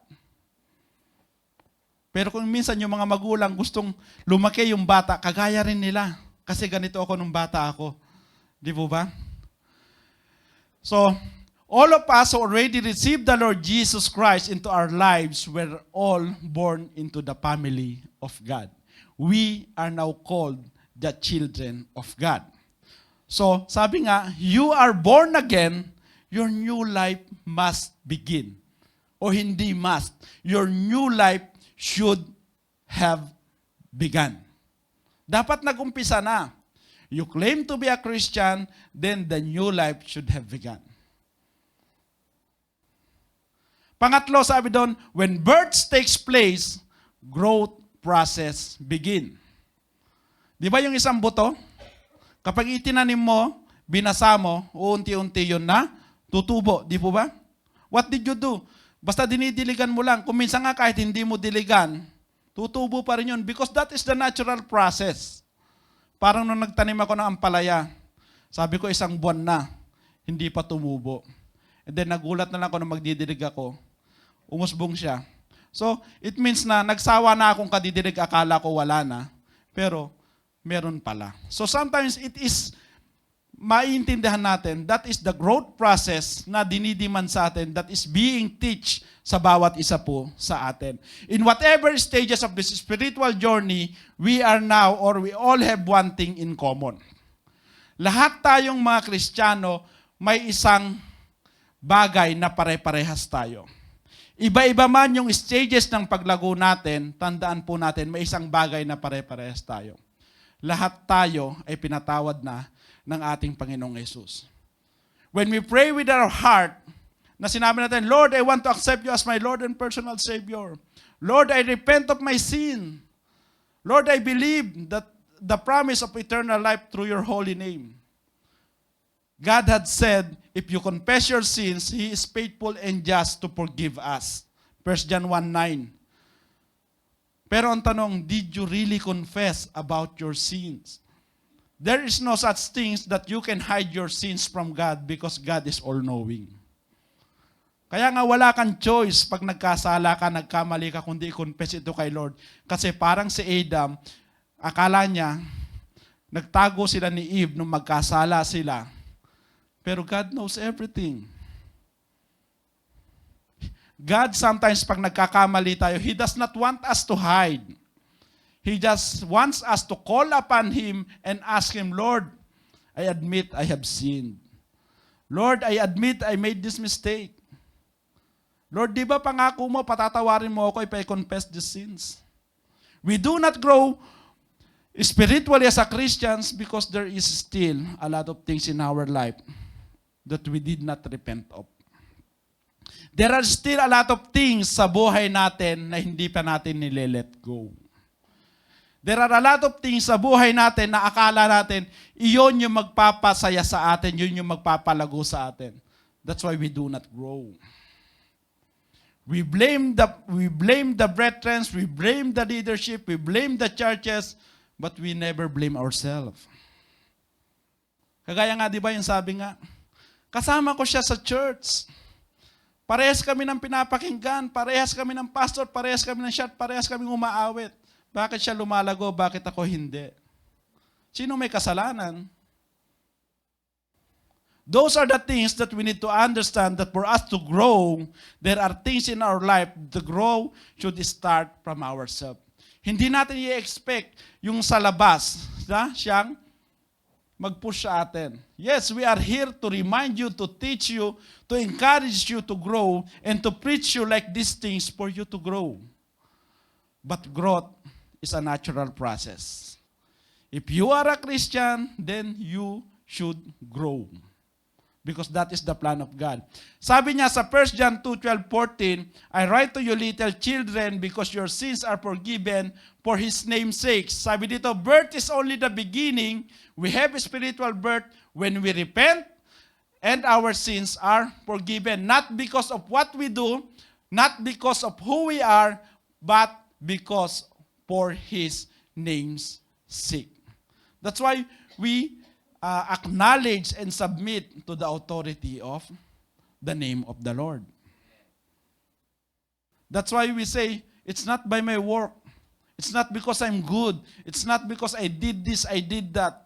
Pero kung minsan yung mga magulang gustong lumaki yung bata, kagaya rin nila. Kasi ganito ako nung bata ako. Di po ba? So, all of us who already received the Lord Jesus Christ into our lives were all born into the family of God. We are now called the children of God. So, sabi nga, you are born again, your new life must begin. O hindi must. Your new life should have begun. Dapat nag-umpisa na. You claim to be a Christian, then the new life should have begun. Pangatlo, sabi doon, when birth takes place, growth process begin. Di ba yung isang buto? Kapag itinanim mo, binasa mo, unti-unti yun na tutubo. Di po ba? What did you do? Basta dinidiligan mo lang. Kung minsan nga kahit hindi mo diligan, tutubo pa rin yun because that is the natural process. Parang nung nagtanim ako ng ampalaya, sabi ko isang buwan na, hindi pa tumubo. And then nagulat na lang ako nung magdidilig ako, umusbong siya. So, it means na nagsawa na akong kadidilig, akala ko wala na, pero meron pala. So sometimes it is maintindihan natin, that is the growth process na dinidiman sa atin that is being teach sa bawat isa po sa atin. In whatever stages of this spiritual journey, we are now or we all have one thing in common. Lahat tayong mga Kristiyano may isang bagay na pare-parehas tayo. Iba-iba man yung stages ng paglago natin, tandaan po natin may isang bagay na pare-parehas tayo. Lahat tayo ay pinatawad na ng ating Panginoong Yesus. When we pray with our heart, na sinabi natin, Lord, I want to accept you as my Lord and personal Savior. Lord, I repent of my sin. Lord, I believe that the promise of eternal life through your holy name. God had said, if you confess your sins, He is faithful and just to forgive us. 1 John 1:9. Pero ang tanong, did you really confess about your sins? There is no such things that you can hide your sins from God because God is all-knowing. Kaya nga wala kang choice pag nagkasala ka, nagkamali ka, kundi i-confess ito kay Lord. Kasi parang si Adam, akala niya, nagtago sila ni Eve nung magkasala sila. Pero God knows everything. God sometimes pag nagkakamali tayo, He does not want us to hide. He just wants us to call upon Him and ask Him, Lord, I admit I have sinned. Lord, I admit I made this mistake. Lord, di ba pangako mo, patatawarin mo ako if I confess these sins? We do not grow spiritually as a Christians because there is still a lot of things in our life that we did not repent of. There are still a lot of things sa buhay natin na hindi pa natin nile-let go. There are a lot of things sa buhay natin na akala natin, iyon yung magpapasaya sa atin, yun yung magpapalago sa atin. That's why we do not grow. We blame the brethren, we blame the leadership, we blame the churches, but we never blame ourselves. Kagaya nga, di ba yung sabi nga, kasama ko siya sa church. Parehas kami ng pinapakinggan, parehas kami ng pastor, parehas kami ng shot, parehas kami umaawit. Bakit siya lumalago? Bakit ako hindi? Sino may kasalanan? Those are the things that we need to understand that for us to grow, there are things in our life to grow should start from ourselves. Hindi natin i-expect yung sa labas na siyang mag-push sa atin. Yes, we are here to remind you, to teach you, to encourage you to grow, and to preach you like these things for you to grow. But growth is a natural process. If you are a Christian, then you should grow. Because that is the plan of God. Sabi niya sa 1 John 2:12-14, I write to you little children because your sins are forgiven for His name's sake. Sabi dito, birth is only the beginning. We have a spiritual birth when we repent and our sins are forgiven. Not because of what we do, not because of who we are, but because for His name's sake. That's why we acknowledge and submit to the authority of the name of the Lord. That's why we say, it's not by my work. It's not because I'm good. It's not because I did this, I did that.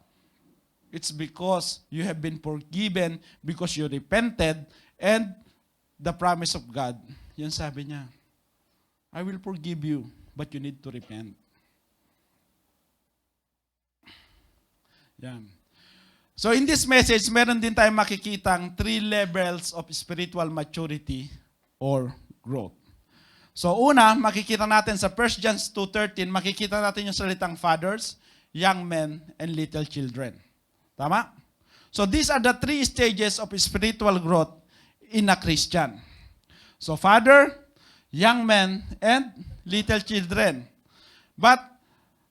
It's because you have been forgiven, because you repented, and the promise of God. Yan sabi niya, I will forgive you, but you need to repent. Yan. So in this message, meron din tayong makikitang 3 levels of spiritual maturity or growth. So una, makikita natin sa 1 John 2:13, makikita natin yung salitang fathers, young men, and little children. Tama? So these are the 3 stages of spiritual growth in a Christian. So father, young men, and little children. But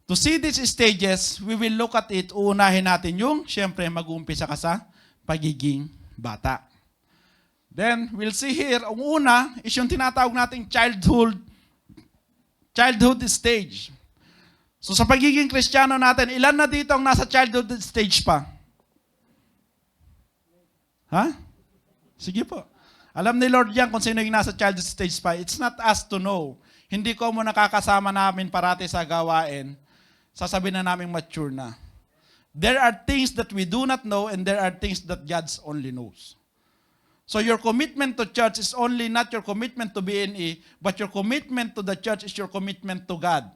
to see these stages, we will look at it. Uunahin natin yung, siyempre, mag-uumpisa ka sa pagiging bata. Then, we'll see here, ang una is yung tinatawag nating childhood stage. So, sa pagiging Kristiyano natin, ilan na dito ang nasa childhood stage pa? Ha? Sige po. Alam ni Lord yan kung sino yung nasa childhood stage pa. It's not us to know. Hindi ko mo nakakasama namin parati sa gawain. Sasabihin na namin mature na. There are things that we do not know and there are things that God only knows. So your commitment to church is only not your commitment to BNE, but your commitment to the church is your commitment to God.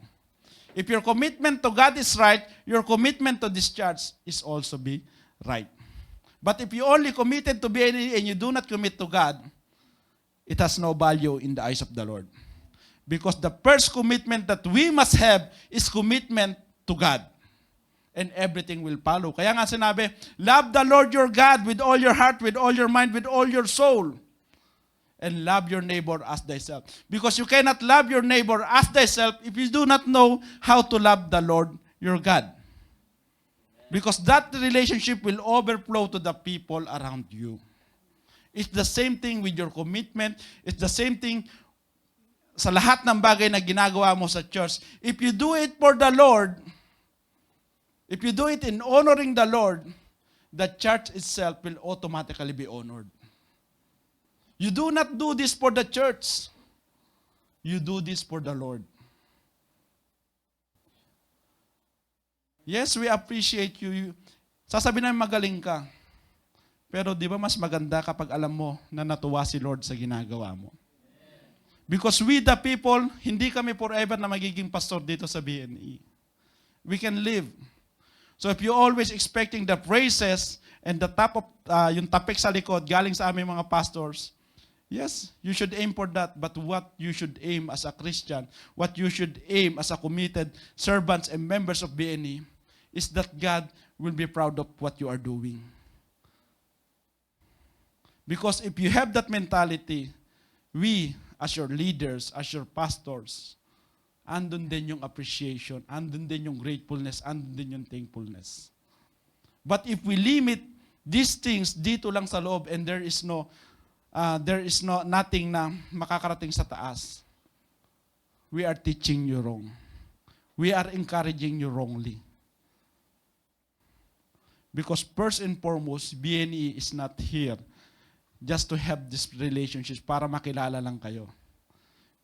If your commitment to God is right, your commitment to this church is also be right. But if you only committed to BNE and you do not commit to God, it has no value in the eyes of the Lord. Because the first commitment that we must have is commitment to God. And everything will follow. Kaya nga sinabi, love the Lord your God with all your heart, with all your mind, with all your soul. And love your neighbor as thyself. Because you cannot love your neighbor as thyself if you do not know how to love the Lord your God. Because that relationship will overflow to the people around you. It's the same thing with your commitment. It's the same thing sa lahat ng bagay na ginagawa mo sa church. If you do it for the Lord, if you do it in honoring the Lord, the church itself will automatically be honored. You do not do this for the church. You do this for the Lord. Yes, we appreciate you. Sasabihin namin magaling ka. Pero di ba mas maganda kapag alam mo na natuwa si Lord sa ginagawa mo? Because we the people, hindi kami forever na magiging pastor dito sa BNE. We can live. So if you're always expecting the praises and the top of, yung tapik sa likod galing sa aming mga pastors, yes, you should aim for that. But what you should aim as a Christian, what you should aim as a committed servants and members of BNE, is that God will be proud of what you are doing. Because if you have that mentality, we, as your leaders, as your pastors, andun din yung appreciation, andun din yung gratefulness, andun din yung thankfulness. But if we limit these things dito lang sa loob and there is nothing na makakarating sa taas, we are teaching you wrong. We are encouraging you wrongly. Because first and foremost, BNE is not here just to have this relationship para makilala lang kayo.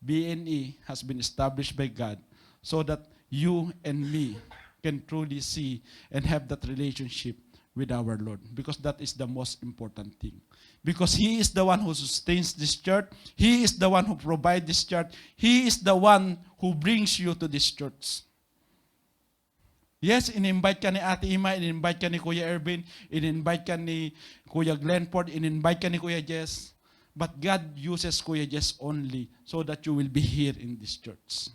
BNE has been established by God so that you and me can truly see and have that relationship with our Lord. Because that is the most important thing. Because He is the one who sustains this church. He is the one who provides this church. He is the one who brings you to this church. Yes, in-invite ka ni Ate Ima, in-invite ka ni Kuya Ervin, in-invite ka ni Kuya Glenford, in-invite ka ni Kuya Jess. But God uses Kuya Jess only so that you will be here in this church.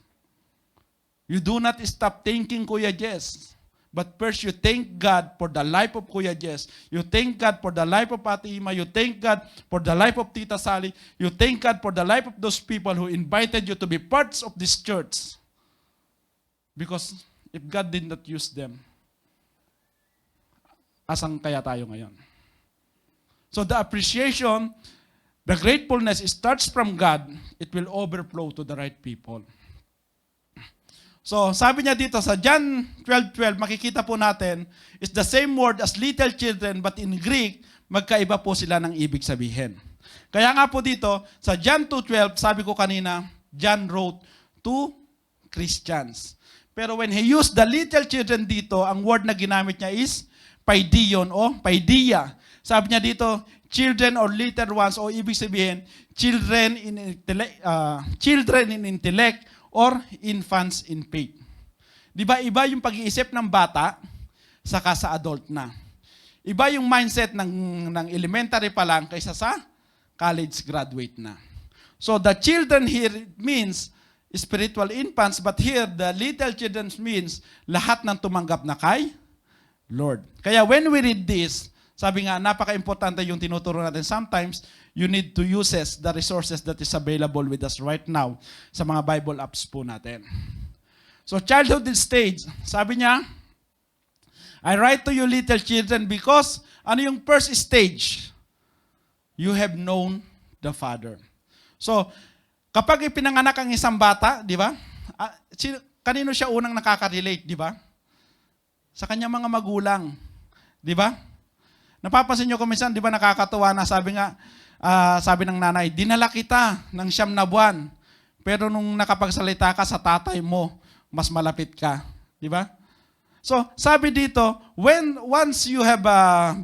You do not stop thanking Kuya Jess. But first, you thank God for the life of Kuya Jess. You thank God for the life of Ate Ima. You thank God for the life of Tita Sally. You thank God for the life of those people who invited you to be parts of this church. Because if God did not use them, asan kaya tayo ngayon? So the appreciation, the gratefulness starts from God. It will overflow to the right people. So sabi niya dito sa John 12:12, makikita po natin, it's the same word as little children, but in Greek, magkaiba po sila ng ibig sabihin. Kaya nga po dito, sa John 2:12, sabi ko kanina, John wrote to Christians. Pero when he used the little children dito, ang word na ginamit niya is paidion o paidia. Sabi niya dito, children or little ones, o ibig sabihin, children in intellect or infants in faith. Di ba iba yung pag-iisip ng bata saka sa adult na. Iba yung mindset ng elementary pa lang kaysa sa college graduate na. So the children here means spiritual infants, but here the little children means lahat ng tumanggap na kay Lord. Kaya when we read this, sabi nga, napaka-importante yung tinuturo natin. Sometimes, you need to use the resources that is available with us right now sa mga Bible apps po natin. So, childhood stage, sabi niya, I write to you little children because, ano yung first stage? You have known the Father. So, kapag ipinanganak ang isang bata, di ba? Kanino siya unang nakaka-relate, di ba? Sa kanyang mga magulang. Di ba? Napapansin nyo kuminsan, di ba nakakatuwa na sabi ng nanay, dinala kita ng 9 na buwan, pero nung nakapagsalita ka sa tatay mo, mas malapit ka. Di ba? So, sabi dito, once you have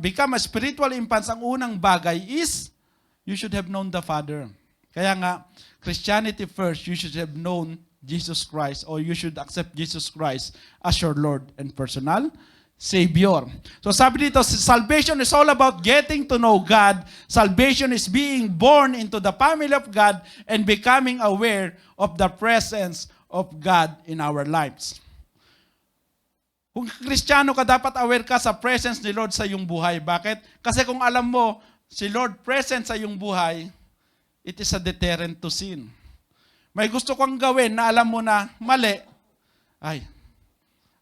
become a spiritual infant, ang unang bagay is, you should have known the Father. Kaya nga, Christianity first, you should have known Jesus Christ, or you should accept Jesus Christ as your Lord and personal Savior. So sabi dito, salvation is all about getting to know God. Salvation is being born into the family of God and becoming aware of the presence of God in our lives. Kung Kristiyano ka, dapat aware ka sa presence ni Lord sa iyong buhay. Bakit? Kasi kung alam mo, si Lord present sa iyong buhay, it is a deterrent to sin. May gusto kang gawin na alam mo na mali, ay,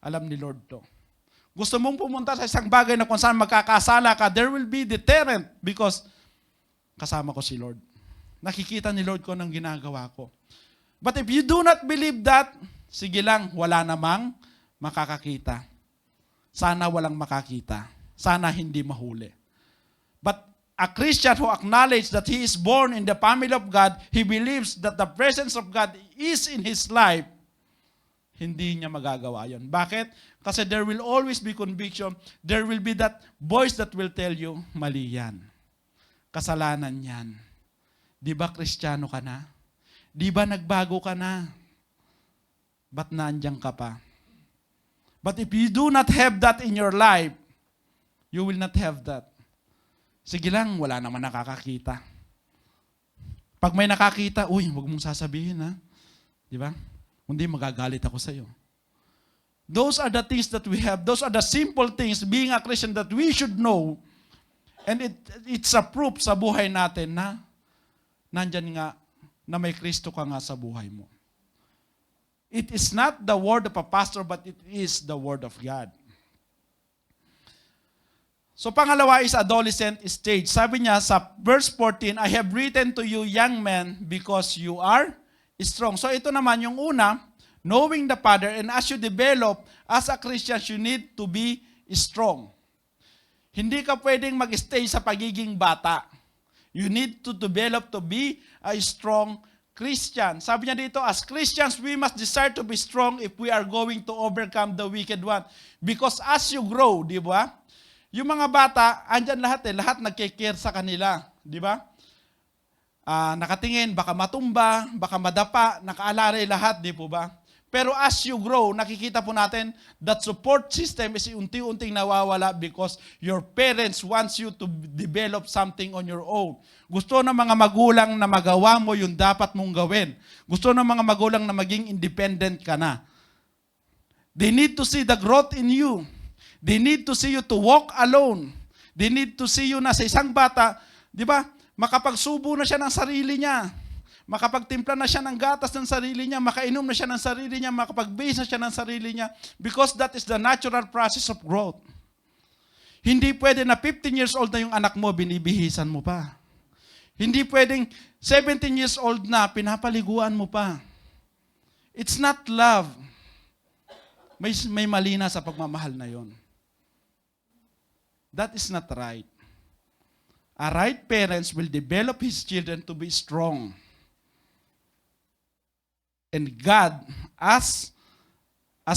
alam ni Lord to. Gusto mong pumunta sa isang bagay na kung saan magkakasala ka, there will be deterrent because kasama ko si Lord. Nakikita ni Lord ko ng ginagawa ko. But if you do not believe that, sige lang, wala namang makakakita. Sana walang makakita. Sana hindi mahuli. But a Christian who acknowledges that he is born in the family of God, he believes that the presence of God is in his life, hindi niya magagawa yon. Bakit? Kasi there will always be conviction. There will be that voice that will tell you, mali yan. Kasalanan yan. Di ba Kristiyano ka na? Di ba nagbago ka na? Ba't naandyan ka pa? But if you do not have that in your life, you will not have that. Sige lang, wala naman nakakakita. Pag may nakakita, uy, huwag mong sasabihin ha. Di ba? Hindi, magagalit ako sa iyo. Those are the things that we have. Those are the simple things, being a Christian, that we should know. And it's a proof sa buhay natin na nandyan nga, na may Kristo ka nga sa buhay mo. It is not the word of a pastor, but it is the word of God. So pangalawa is adolescent stage. Sabi niya sa verse 14, I have written to you young men because you are strong. So ito naman yung una, knowing the Father, and as you develop as a Christian, you need to be strong. Hindi ka pwedeng mag-stay sa pagiging bata. You need to develop to be a strong Christian. Sabi niya dito, as Christians, we must desire to be strong if we are going to overcome the wicked one. Because as you grow, di ba? Yung mga bata, andyan lahat nagkikare sa kanila. Di ba? Nakatingin, baka matumba, baka madapa, nakaalalay lahat, di po ba? Pero as you grow, nakikita po natin that support system is unti-unting nawawala because your parents wants you to develop something on your own. Gusto ng mga magulang na magawa mo yung dapat mong gawin. Gusto ng mga magulang na maging independent ka na. They need to see the growth in you. They need to see you to walk alone. They need to see you na sa isang bata, di ba? Makapagsubo na siya ng sarili niya. Makapagtimpla na siya ng gatas ng sarili niya. Makainom na siya ng sarili niya. Makapagbihis na siya ng sarili niya. Because that is the natural process of growth. Hindi pwede na 15 years old na yung anak mo, binibihisan mo pa. Hindi pwedeng 17 years old na, pinapaliguan mo pa. It's not love. May mali na sa pagmamahal na yon. That is not right. A right parents will develop his children to be strong. And God, as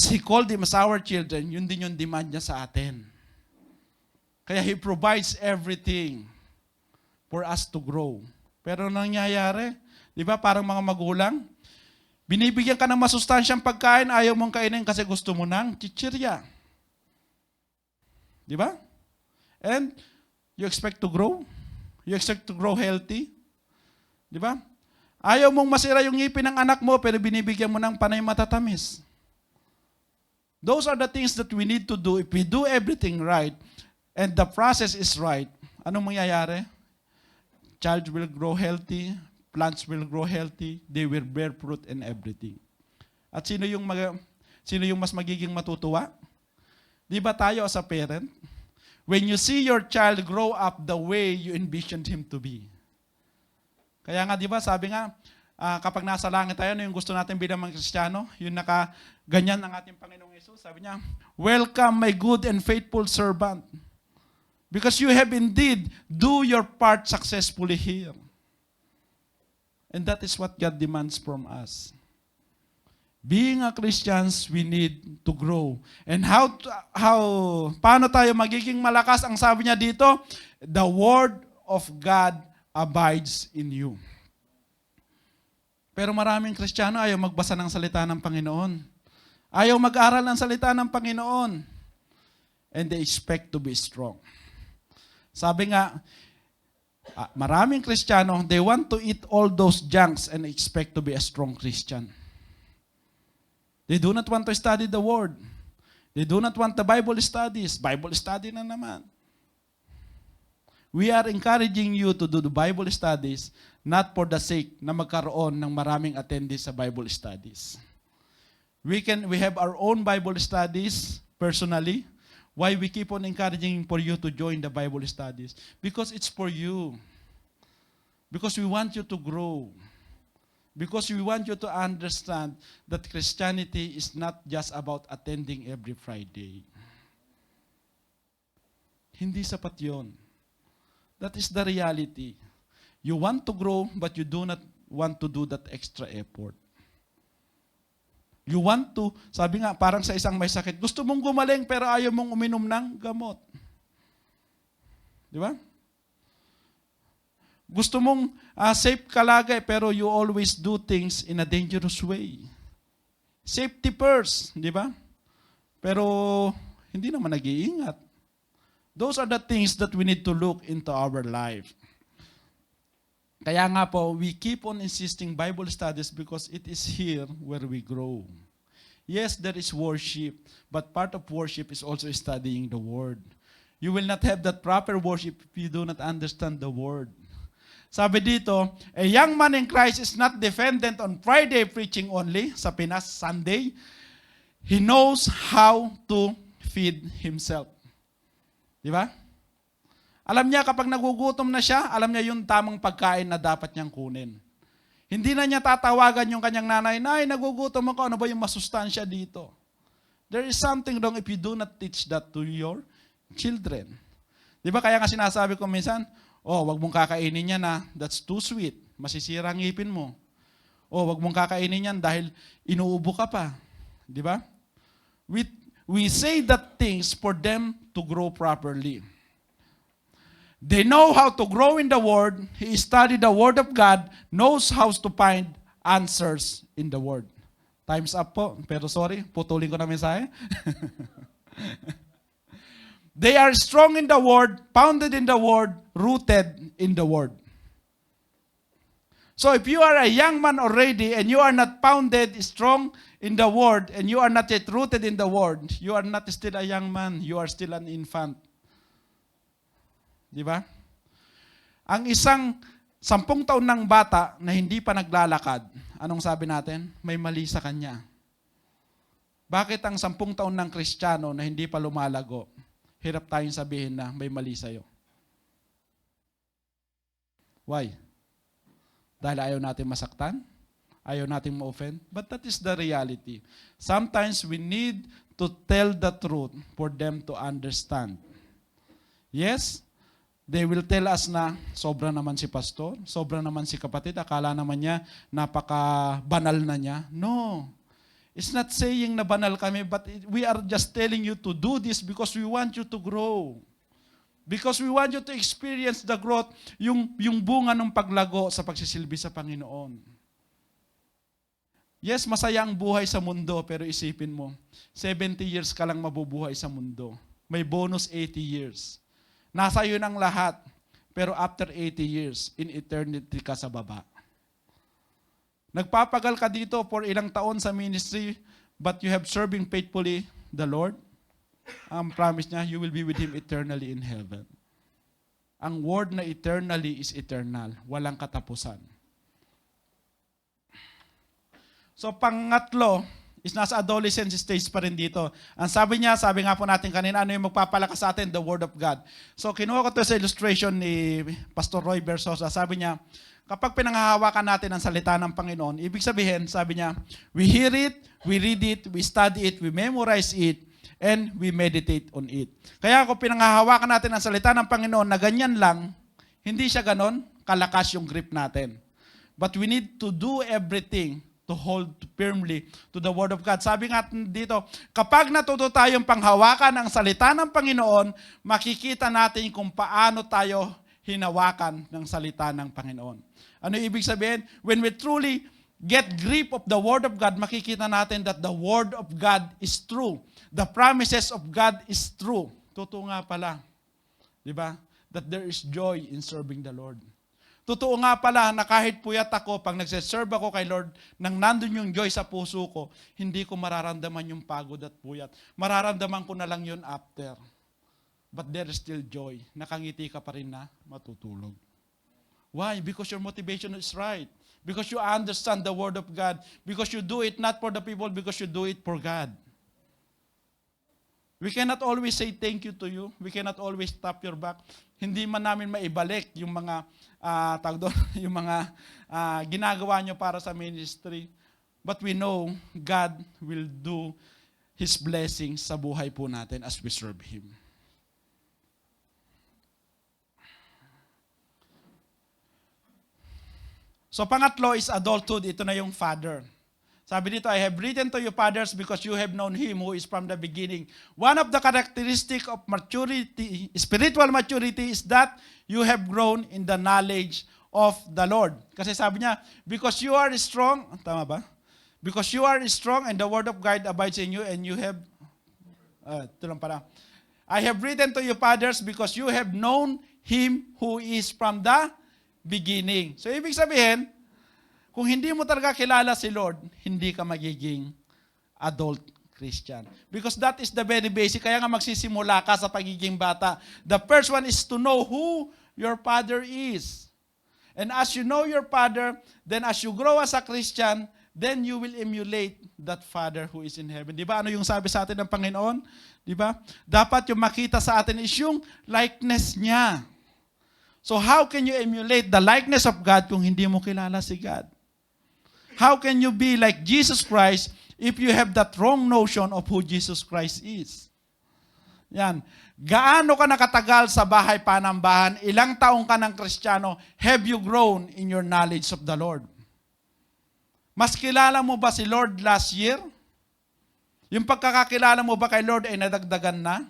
He called them as our children, yun din yung demand niya sa atin. Kaya He provides everything for us to grow. Pero nangyayari, di ba, parang mga magulang, binibigyan ka ng masustansyang pagkain, ayaw mong kainin kasi gusto mo ng chichirya. Di ba? And you expect to grow? You expect to grow healthy? Di ba? Ayaw mong masira yung ngipin ng anak mo, pero binibigyan mo ng panay matatamis. Those are the things that we need to do. If we do everything right, and the process is right, anong mangyayari? Child will grow healthy, plants will grow healthy, they will bear fruit and everything. At sino yung mas magiging matutuwa? Di ba tayo as a parent? When you see your child grow up the way you envisioned him to be. Kaya nga, di ba, sabi nga, kapag nasa langit tayo, ano yung gusto natin bilang mga Kristiyano? Yung nakaganyan ng ating Panginoong Yesus, sabi niya, welcome my good and faithful servant. Because you have indeed do your part successfully here. And that is what God demands from us. Being a Christians, we need to grow. And paano tayo magiging malakas? Ang sabi niya dito, the Word of God abides in you. Pero maraming Kristiyano ayaw magbasa ng salita ng Panginoon. Ayaw mag-aral ng salita ng Panginoon. And they expect to be strong. Sabi nga, maraming Kristiyano, they want to eat all those junks and expect to be a strong Christian. They do not want to study the Word. They do not want the Bible studies. Bible study na naman. We are encouraging you to do the Bible studies not for the sake na magkaroon ng maraming attendees sa Bible studies. We have our own Bible studies personally. Why we keep on encouraging for you to join the Bible studies? Because it's for you. Because we want you to grow. Because we want you to understand that Christianity is not just about attending every Friday. Hindi sapat yun. That is the reality. You want to grow, but you do not want to do that extra effort. You want to, sabi nga, parang sa isang may sakit, gusto mong gumaling pero ayaw mong uminom ng gamot. Di ba? Gusto mong safe ka lagi, pero you always do things in a dangerous way. Safety first, di ba? Pero hindi naman nag-iingat. Those are the things that we need to look into our life. Kaya nga po, we keep on insisting Bible studies because it is here where we grow. Yes, there is worship, but part of worship is also studying the Word. You will not have that proper worship if you do not understand the Word. Sabi dito, a young man in Christ is not dependent on Friday preaching only, sa Pinas, Sunday. He knows how to feed himself. Di ba? Alam niya kapag nagugutom na siya, alam niya yung tamang pagkain na dapat niyang kunin. Hindi na niya tatawagan yung kanyang nanay, "Nay, nagugutom ako, ano ba yung masustansya dito?" There is something wrong if you do not teach that to your children. Di ba kaya nga sinasabi ko minsan, wag mong kakainin yan that's too sweet. Masisira ang ngipin mo. Wag mong kakainin yan dahil inuubo ka pa. Di ba? We say that things for them to grow properly. They know how to grow in the Word. He studied the Word of God, knows how to find answers in the Word. Time's up po. Pero sorry, putulin ko na mensahe. They are strong in the Word, founded in the Word, rooted in the Word. So if you are a young man already and you are not founded, strong in the Word, and you are not yet rooted in the Word, you are not still a young man, you are still an infant. Di ba? Ang isang 10 taon ng bata na hindi pa naglalakad, anong sabi natin? May mali sa kanya. Bakit ang 10 taon ng Kristiyano na hindi pa lumalago, hirap tayong sabihin na may mali sa'yo? Why? Dahil ayaw natin masaktan? Ayaw natin ma-offend? But that is the reality. Sometimes we need to tell the truth for them to understand. Yes, they will tell us na sobra naman si pastor, sobra naman si kapatid, akala naman niya napaka-banal na niya. No. It's not saying na banal kami, but we are just telling you to do this because we want you to grow. Because we want you to experience the growth, yung bunga ng paglago sa pagsisilbi sa Panginoon. Yes, masaya ang buhay sa mundo, pero isipin mo, 70 years ka lang mabubuhay sa mundo. May bonus 80 years. Nasa iyo ng lahat, pero after 80 years, in eternity ka sa baba. Nagpapagal ka dito for ilang taon sa ministry, but you have serving faithfully the Lord. Ang promise niya, you will be with Him eternally in heaven. Ang word na eternally is eternal. Walang katapusan. So pangatlo, is nasa adolescence stage pa rin dito. Ang sabi niya, sabi nga po natin kanina, ano yung magpapalakas sa atin? The Word of God. So kinuha ko to sa illustration ni Pastor Roy Bersosa. Sabi niya, kapag pinanghahawakan natin ang salita ng Panginoon, ibig sabihin, sabi niya, we hear it, we read it, we study it, we memorize it, and we meditate on it. Kaya kung pinanghahawakan natin ang salita ng Panginoon na ganyan lang, hindi siya ganon, kalakas yung grip natin. But we need to do everything to hold firmly to the Word of God. Sabi nga dito, kapag natuto tayong panghawakan ang salita ng Panginoon, makikita natin kung paano tayo hinawakan ng salita ng Panginoon. Ano ibig sabihin? When we truly get grip of the Word of God, makikita natin that the Word of God is true. The promises of God is true. Totoo nga pala. Di ba? That there is joy in serving the Lord. Totoo nga pala na kahit puyat ako, pag nagsiserve ako kay Lord, nang nandun yung joy sa puso ko, hindi ko mararamdaman yung pagod at puyat. Mararamdaman ko na lang yun after. But there is still joy. Nakangiti ka pa rin na matutulog. Why? Because your motivation is right. Because you understand the Word of God. Because you do it not for the people, because you do it for God. We cannot always say thank you to you. We cannot always tap your back. Hindi man namin maibalik yung mga yung mga ginagawa nyo para sa ministry. But we know God will do His blessings sa buhay po natin as we serve Him. So pangatlo is adulthood. Ito na yung father. Sabi dito, I have written to you, fathers, because you have known Him who is from the beginning. One of the characteristics of maturity, spiritual maturity, is that you have grown in the knowledge of the Lord. Kasi sabi niya, because you are strong, tama ba? Because you are strong and the Word of God abides in you and you have, ito lang pala. I have written to you, fathers, because you have known Him who is from the beginning. So ibig sabihin, kung hindi mo talaga kilala si Lord, hindi ka magiging adult Christian. Because that is the very basic. Kaya nga magsisimula ka sa pagiging bata. The first one is to know who your father is. And as you know your father, then as you grow as a Christian, then you will emulate that Father who is in heaven. Di ba? Ano yung sabi sa atin ng Panginoon? Di ba? Dapat yung makita sa atin is yung likeness niya. So how can you emulate the likeness of God kung hindi mo kilala si God? How can you be like Jesus Christ if you have that wrong notion of who Jesus Christ is? Yan. Gaano ka nakatagal sa bahay panambahan? Ilang taong ka ng Kristiyano? Have you grown in your knowledge of the Lord? Mas kilala mo ba si Lord last year? Yung pagkakakilala mo ba kay Lord ay nadagdagan na?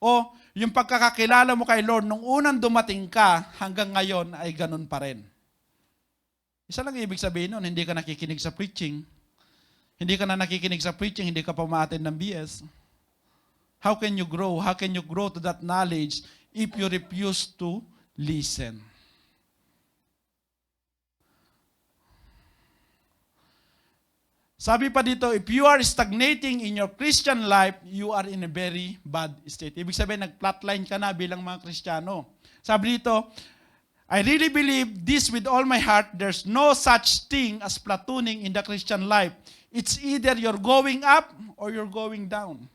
O yung pagkakakilala mo kay Lord nung unang dumating ka hanggang ngayon ay ganun pa rin? Isa lang ibig sabihin nun, hindi ka nakikinig sa preaching. Hindi ka na nakikinig sa preaching, hindi ka pa ma-attend ng BS. How can you grow? How can you grow to that knowledge if you refuse to listen? Sabi pa dito, if you are stagnating in your Christian life, you are in a very bad state. Ibig sabihin, nag-flatline ka na bilang mga Kristiyano. Sabi dito, I really believe this with all my heart. There's no such thing as platooning in the Christian life. It's either you're going up or you're going down.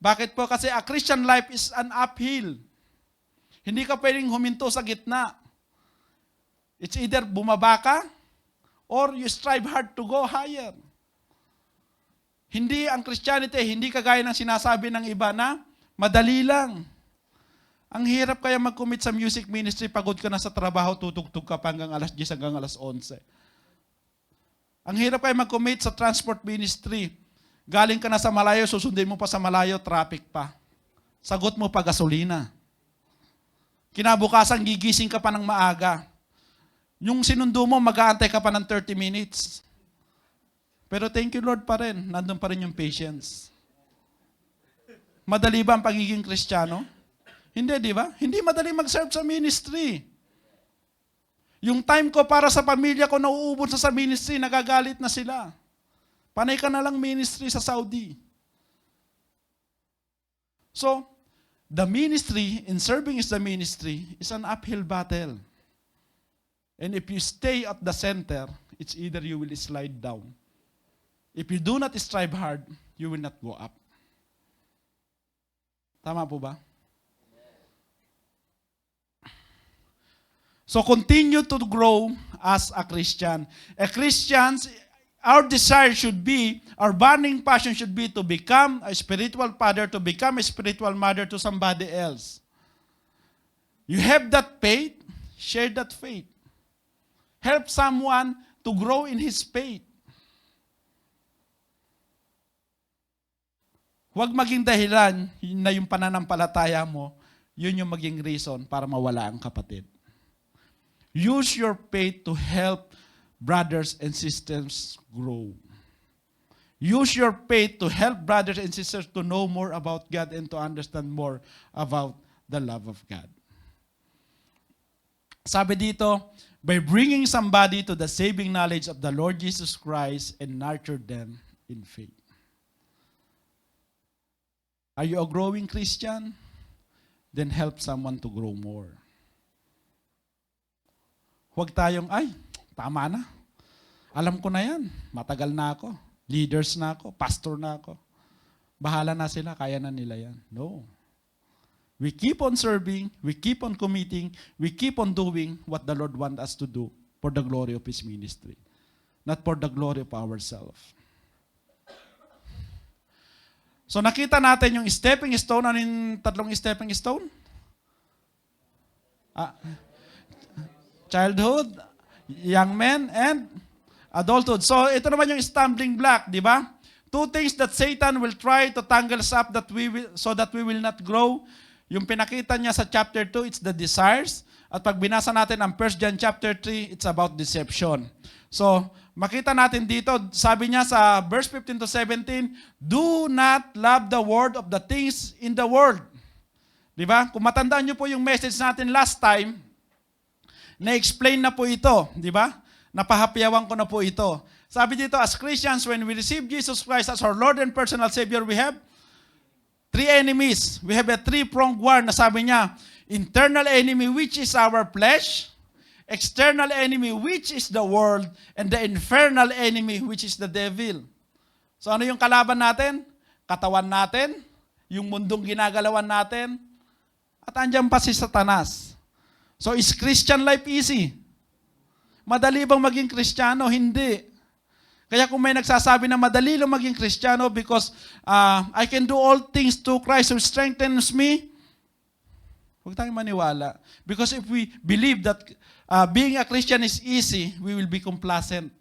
Bakit po? Kasi a Christian life is an uphill. Hindi ka pwedeng huminto sa gitna. It's either bumaba ka or you strive hard to go higher. Hindi ang Christianity, hindi kagaya ng sinasabi ng iba na madali lang. Ang hirap kaya mag-commit sa music ministry, pagod ka na sa trabaho, tutugtog ka pa hanggang alas 10 hanggang alas 11. Ang hirap kaya mag-commit sa transport ministry. Galing ka na sa malayo, susundin mo pa sa malayo, traffic pa. Sagot mo pa gasolina. Kinabukasan, gigising ka pa ng maaga. Yung sinundo mo, mag-aantay ka pa ng 30 minutes. Pero thank you Lord pa rin, nandun pa rin yung patience. Madali ba ang pagiging Kristiyano? Hindi, di ba? Hindi madali mag-serve sa ministry. Yung time ko para sa pamilya ko nauubos sa ministry, nagagalit na sila. Panay ka na lang ministry sa Saudi. So, the ministry, in serving is the ministry, is an uphill battle. And if you stay at the center, it's either you will slide down. If you do not strive hard, you will not go up. Tama po ba? So continue to grow as a Christian. A Christian's, our desire should be, our burning passion should be to become a spiritual father, to become a spiritual mother to somebody else. You have that faith, share that faith. Help someone to grow in his faith. Huwag maging dahilan na yung pananampalataya mo, yun yung maging reason para mawala ang kapatid. Use your faith to help brothers and sisters grow. Use your faith to help brothers and sisters to know more about God and to understand more about the love of God. Sabi dito, by bringing somebody to the saving knowledge of the Lord Jesus Christ and nurture them in faith. Are you a growing Christian? Then help someone to grow more. Huwag tayong, tama na. Alam ko na yan. Matagal na ako. Leaders na ako. Pastor na ako. Bahala na sila. Kaya na nila yan. No. We keep on serving. We keep on committing. We keep on doing what the Lord wants us to do for the glory of His ministry. Not for the glory of ourselves. So nakita natin yung stepping stone. Ano yung tatlong stepping stone? Childhood, young men, and adulthood. So ito naman yung stumbling block, di ba? Two things that Satan will try to tangle us up so that we will not grow. Yung pinakita niya sa chapter 2, it's the desires. At pag binasa natin ang 1 John chapter 3, it's about deception. So, makita natin dito, sabi niya sa verse 15 to 17, do not love the word of the things in the world. Di ba? Kung matandaan niyo po yung message natin last time, na-explain na po ito. Di ba? Napahapyawan ko na po ito. Sabi dito, as Christians, when we receive Jesus Christ as our Lord and personal Savior, we have three enemies. We have a three-pronged war na sabi niya, internal enemy which is our flesh, external enemy which is the world, and the infernal enemy which is the devil. So ano yung kalaban natin? Katawan natin, yung mundong ginagalawan natin, at andyan pa si Satanas. So is Christian life easy? Madali bang maging Kristiyano? Hindi. Kaya kung may nagsasabi na madali lang maging Kristiyano because I can do all things through Christ who strengthens me, huwag tayong maniwala. Because if we believe that being a Christian is easy, we will be complacent.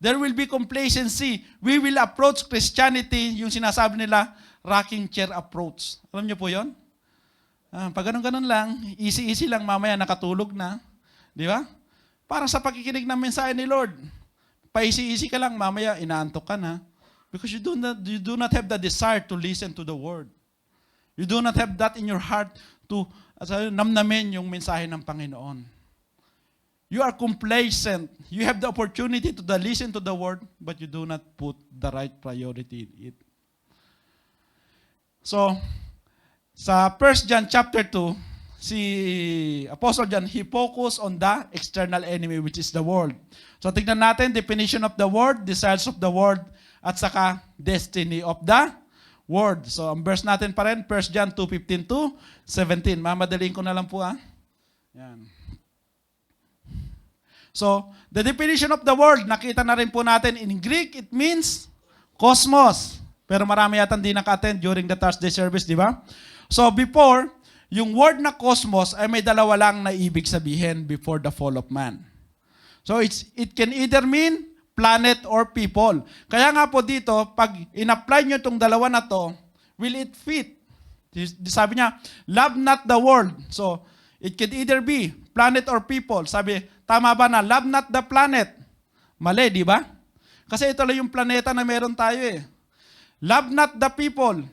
There will be complacency. We will approach Christianity, yung sinasabi nila, rocking chair approach. Alam niyo po yon? Pag ganun-ganun lang, easy-easy lang, mamaya nakatulog na. Di ba? Parang sa pakikinig ng mensahe ni Lord. Pa-easy-easy ka lang, mamaya inaantok ka na. Because you do not have the desire to listen to the word. You do not have that in your heart to namnamin yung mensahe ng Panginoon. You are complacent. You have the opportunity to listen to the word, but you do not put the right priority in it. So, sa 1 John chapter 2, si Apostle John, he focused on the external enemy, which is the world. So tignan natin, definition of the world, desires of the world, at saka destiny of the world. So ang verse natin pa rin, 1 John 2:15 to 17. Mamadaling ko na lang po Yan. So, the definition of the world, nakita na rin po natin, in Greek, it means cosmos. Pero marami yata hindi naka-attend during the Thursday service, di ba? So before, yung word na cosmos ay may dalawa lang na ibig sabihin before the fall of man. So it can either mean planet or people. Kaya nga po dito, pag in-apply nyo itong dalawa na to, will it fit? Sabi niya, love not the world. So it can either be planet or people. Sabi, tama ba na love not the planet? Mali, di ba? Kasi ito lang yung planeta na meron tayo eh. Love not the people.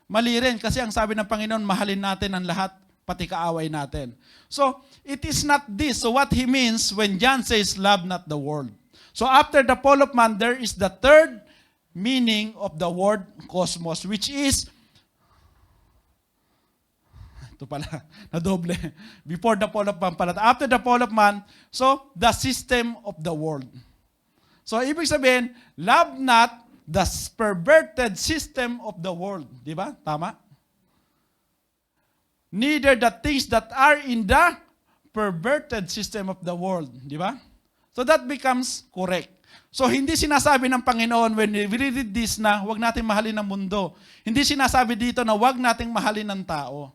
Mali rin kasi ang sabi ng Panginoon, mahalin natin ang lahat, pati kaaway natin. So, it is not this. So what he means when John says, love not the world. So after the fall of man, there is the third meaning of the word cosmos, which is, ito pala, nadoble. Before the fall of man pala. After the fall of man, so the system of the world. So ibig sabihin, love not the perverted system of the world. Di ba? Tama? Neither the things that are in the perverted system of the world. Di ba? So that becomes correct. So hindi sinasabi ng Panginoon when we read this na huwag nating mahalin ang mundo. Hindi sinasabi dito na huwag nating mahalin ang tao.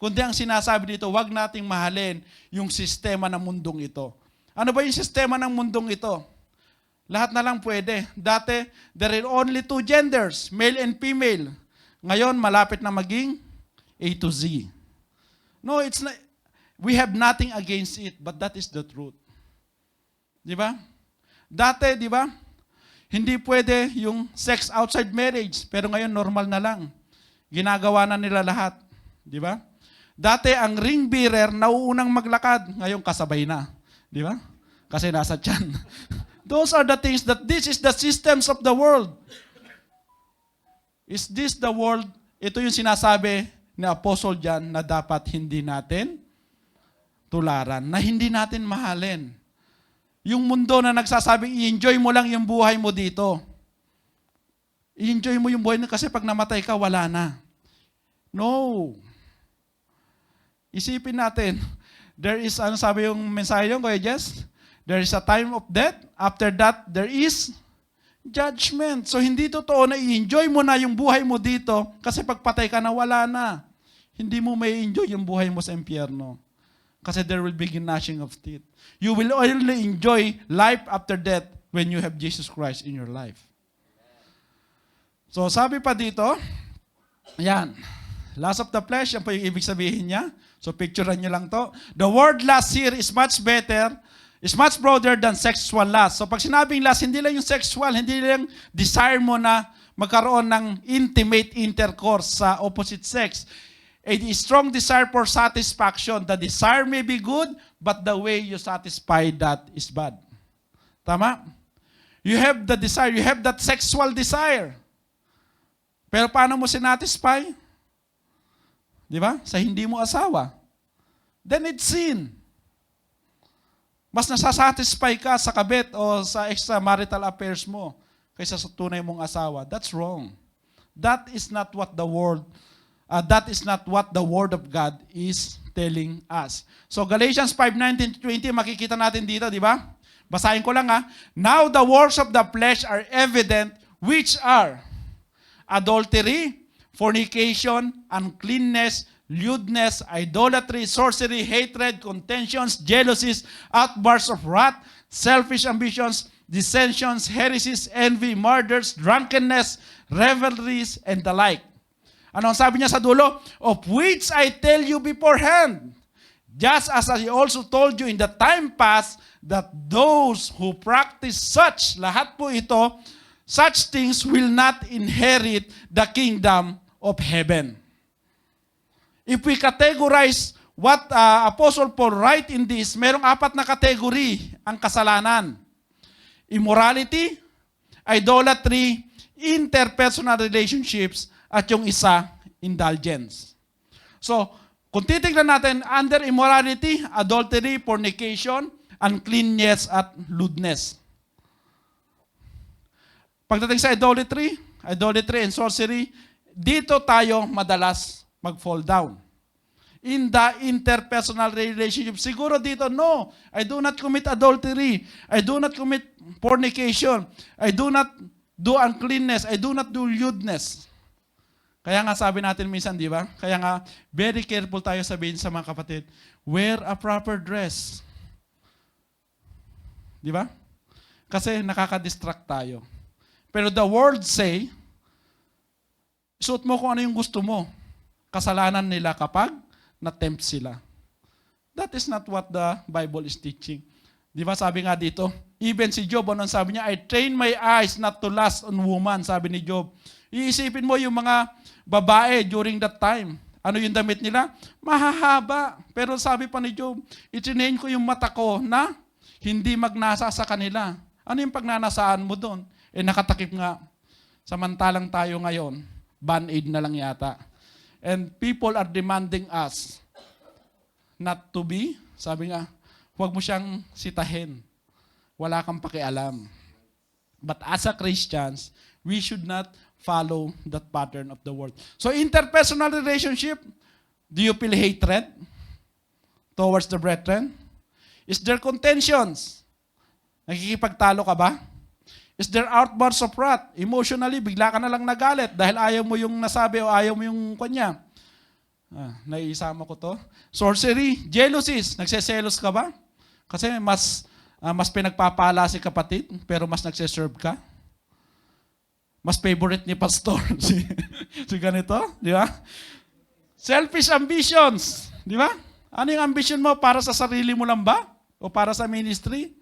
Kundi ang sinasabi dito, huwag nating mahalin yung sistema ng mundong ito. Ano ba yung sistema ng mundong ito? Lahat na lang pwede. Dati, there are only two genders, male and female. Ngayon, malapit na maging A to Z. No, it's not, we have nothing against it, but that is the truth. Di ba? Dati, di ba? Hindi pwede yung sex outside marriage, pero ngayon normal na lang. Ginagawa na nila lahat. Di ba? Dati ang ring bearer nauunang maglakad, ngayon kasabay na. Di ba? Kasi nasa tiyan. Those are the things that this is the systems of the world. Is this the world? Ito yung sinasabi ni Apostle John na dapat hindi natin tularan, na hindi natin mahalin. Yung mundo na nagsasabing, i-enjoy mo lang yung buhay mo dito. I-enjoy mo yung buhay mo kasi pag namatay ka, wala na. No. Isipin natin, there is, ano sabi yung mensahe yung Kuya Jess? There is a time of death. After that, there is judgment. So hindi totoo na i-enjoy mo na yung buhay mo dito kasi pagpatay ka na, wala na. Hindi mo may enjoy yung buhay mo sa impyerno. Kasi there will be gnashing of teeth. You will only enjoy life after death when you have Jesus Christ in your life. So sabi pa dito, ayan, lust of the flesh, yan pa yung ibig sabihin niya. So picturean nyo lang to. The word lust here is much better, is much broader than sexual lust. So pag sinabing lust, hindi lang yung sexual, hindi lang desire mo na magkaroon ng intimate intercourse sa opposite sex. A strong desire for satisfaction. The desire may be good, but the way you satisfy that is bad. Tama? You have the desire, you have that sexual desire. Pero paano mo sinatisfy? Di ba? Sa hindi mo asawa. Then it's sin. Mas nasasatisfy ka sa kabit o sa extramarital affairs mo kaysa sa tunay mong asawa. That's wrong. That is not what the world that is not what the Word of God is telling us. So Galatians 5:19-20, makikita natin dito, di ba? Basahin ko lang ha. Now the works of the flesh are evident, which are adultery, fornication, uncleanness, lewdness, idolatry, sorcery, hatred, contentions, jealousies, outbursts of wrath, selfish ambitions, dissensions, heresies, envy, murders, drunkenness, revelries, and the like. Ano ang sabi niya sa dulo? Of which I tell you beforehand, just as I also told you in the time past, that those who practice such, lahat po ito, such things will not inherit the kingdom of heaven. If we categorize what Apostle Paul write in this, merong 4 na kategory ang kasalanan. Immorality, idolatry, interpersonal relationships, at yung isa, indulgence. So, kung titignan natin, under immorality, adultery, fornication, uncleanness, at lewdness. Pagdating sa idolatry and sorcery, dito tayo madalas mag-fall down. In the interpersonal relationship, siguro dito, no, I do not commit adultery, I do not commit fornication, I do not do uncleanness, I do not do lewdness. Kaya nga sabi natin minsan, di ba? Kaya nga, very careful tayo sabihin sa mga kapatid, wear a proper dress. Di ba? Kasi nakaka-distract tayo. Pero the world say, suot mo kung ano yung gusto mo. Kasalanan nila kapag na-tempt sila. That is not what the Bible is teaching. Di ba sabi nga dito, even si Job, anong sabi niya, I train my eyes not to lust on woman, sabi ni Job. Iisipin mo yung mga babae during that time. Ano yung damit nila? Mahahaba. Pero sabi pa ni Job, itinayin ko yung mata ko na hindi magnasa sa kanila. Ano yung pagnanasaan mo doon? Nakatakip nga. Samantalang tayo ngayon, band-aid na lang yata. And people are demanding us not to be, sabi nga, huwag mo siyang sitahin. Wala kang pakialam. But as a Christians, we should not follow that pattern of the world. So interpersonal relationship, do you feel hatred towards the brethren? Is there contentions? Nakikipagtalo ka ba? Is there outbursts of wrath? Emotionally, bigla ka na lang nagalit dahil ayaw mo yung nasabi o ayaw mo yung kanya. Naiisama ko to. Sorcery, jealousies. Nagseselos ka ba? Kasi mas pinagpapala si kapatid pero mas nagseserve ka. Mas favorite ni pastor si ganito, di ba? Selfish ambitions, di ba? Ano yung ambition mo? Para sa sarili mo lang ba? O para sa ministry?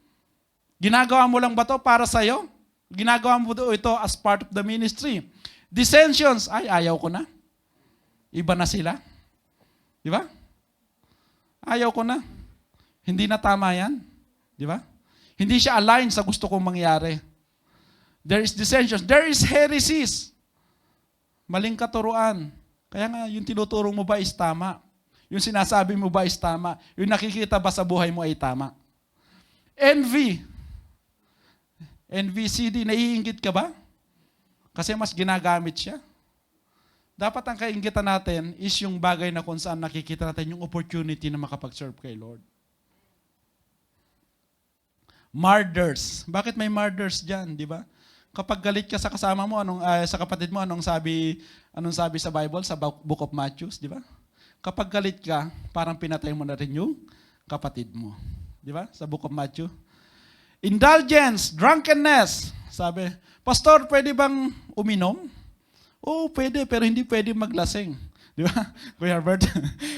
Ginagawa mo lang ba to para sa'yo? Ginagawa mo ito as part of the ministry. Dissensions, ay ayaw ko na. Iba na sila. Di ba? Ayaw ko na. Hindi na tama yan. Di ba? Hindi siya align sa gusto kong mangyari. There is dissensions. There is heresies. Maling katuruan. Kaya nga, yung tinuturo mo ba is tama? Yung sinasabi mo ba is tama? Yung nakikita ba sa buhay mo ay tama? Envy. NVCD, naiinggit ka ba? Kasi mas ginagamit siya. Dapat ang kainggitan natin is yung bagay na kung saan nakikita natin yung opportunity na makapag-serve kay Lord. Murders. Bakit may murders dyan, di ba? Kapag galit ka sa kasama mo, sa kapatid mo, anong sabi sa Bible, sa Book of Matthew, di ba? Kapag galit ka, parang pinatay mo na rin yung kapatid mo. Di ba? Sa Book of Matthew. Indulgence, drunkenness. Sabi, Pastor, pwede bang uminom? Oo, pwede, pero hindi pwede maglasing. Di ba? Kuya Herbert?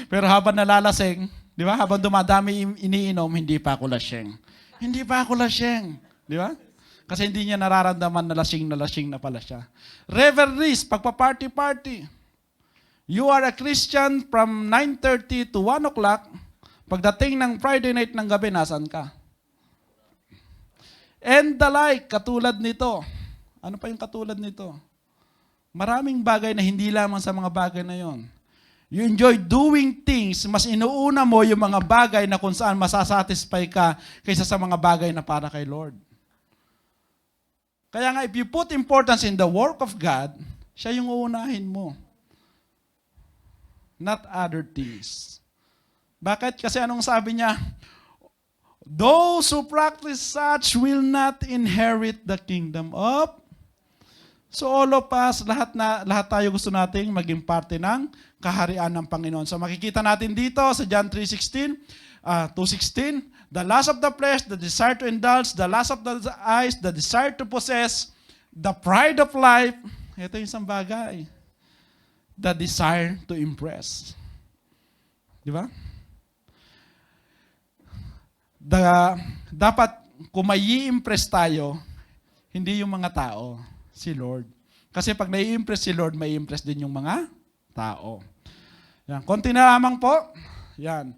Pero habang nalalasing, di ba? Habang dumadami iniinom, hindi pa ako lasing. Hindi pa ako lasing. Di ba? Kasi hindi niya nararamdaman na lasing na pala siya. Revelries, pagpa-party-party. You are a Christian from 9:30 to 1 o'clock. Pagdating ng Friday night ng gabi, nasan ka? And the like, katulad nito. Ano pa yung katulad nito? Maraming bagay na hindi lamang sa mga bagay na yon. You enjoy doing things, mas inuuna mo yung mga bagay na kung saan masasatisfy ka kaysa sa mga bagay na para kay Lord. Kaya nga, if you put importance in the work of God, siya yung uunahin mo. Not other things. Bakit? Kasi anong sabi niya? Those who practice such will not inherit the kingdom of. So all of us, lahat tayo gusto nating maging parte ng kaharian ng Panginoon. So makikita natin dito sa John 3:16, 2:16, the lust of the flesh, the desire to indulge, the lust of the eyes, the desire to possess, the pride of life. Ito yung isang bagay. The desire to impress. Di ba? Dapat kung may i-impress tayo, hindi yung mga tao, si Lord. Kasi pag nai-impress si Lord, may impress din yung mga tao. Yan. Konti na lamang po. Yan.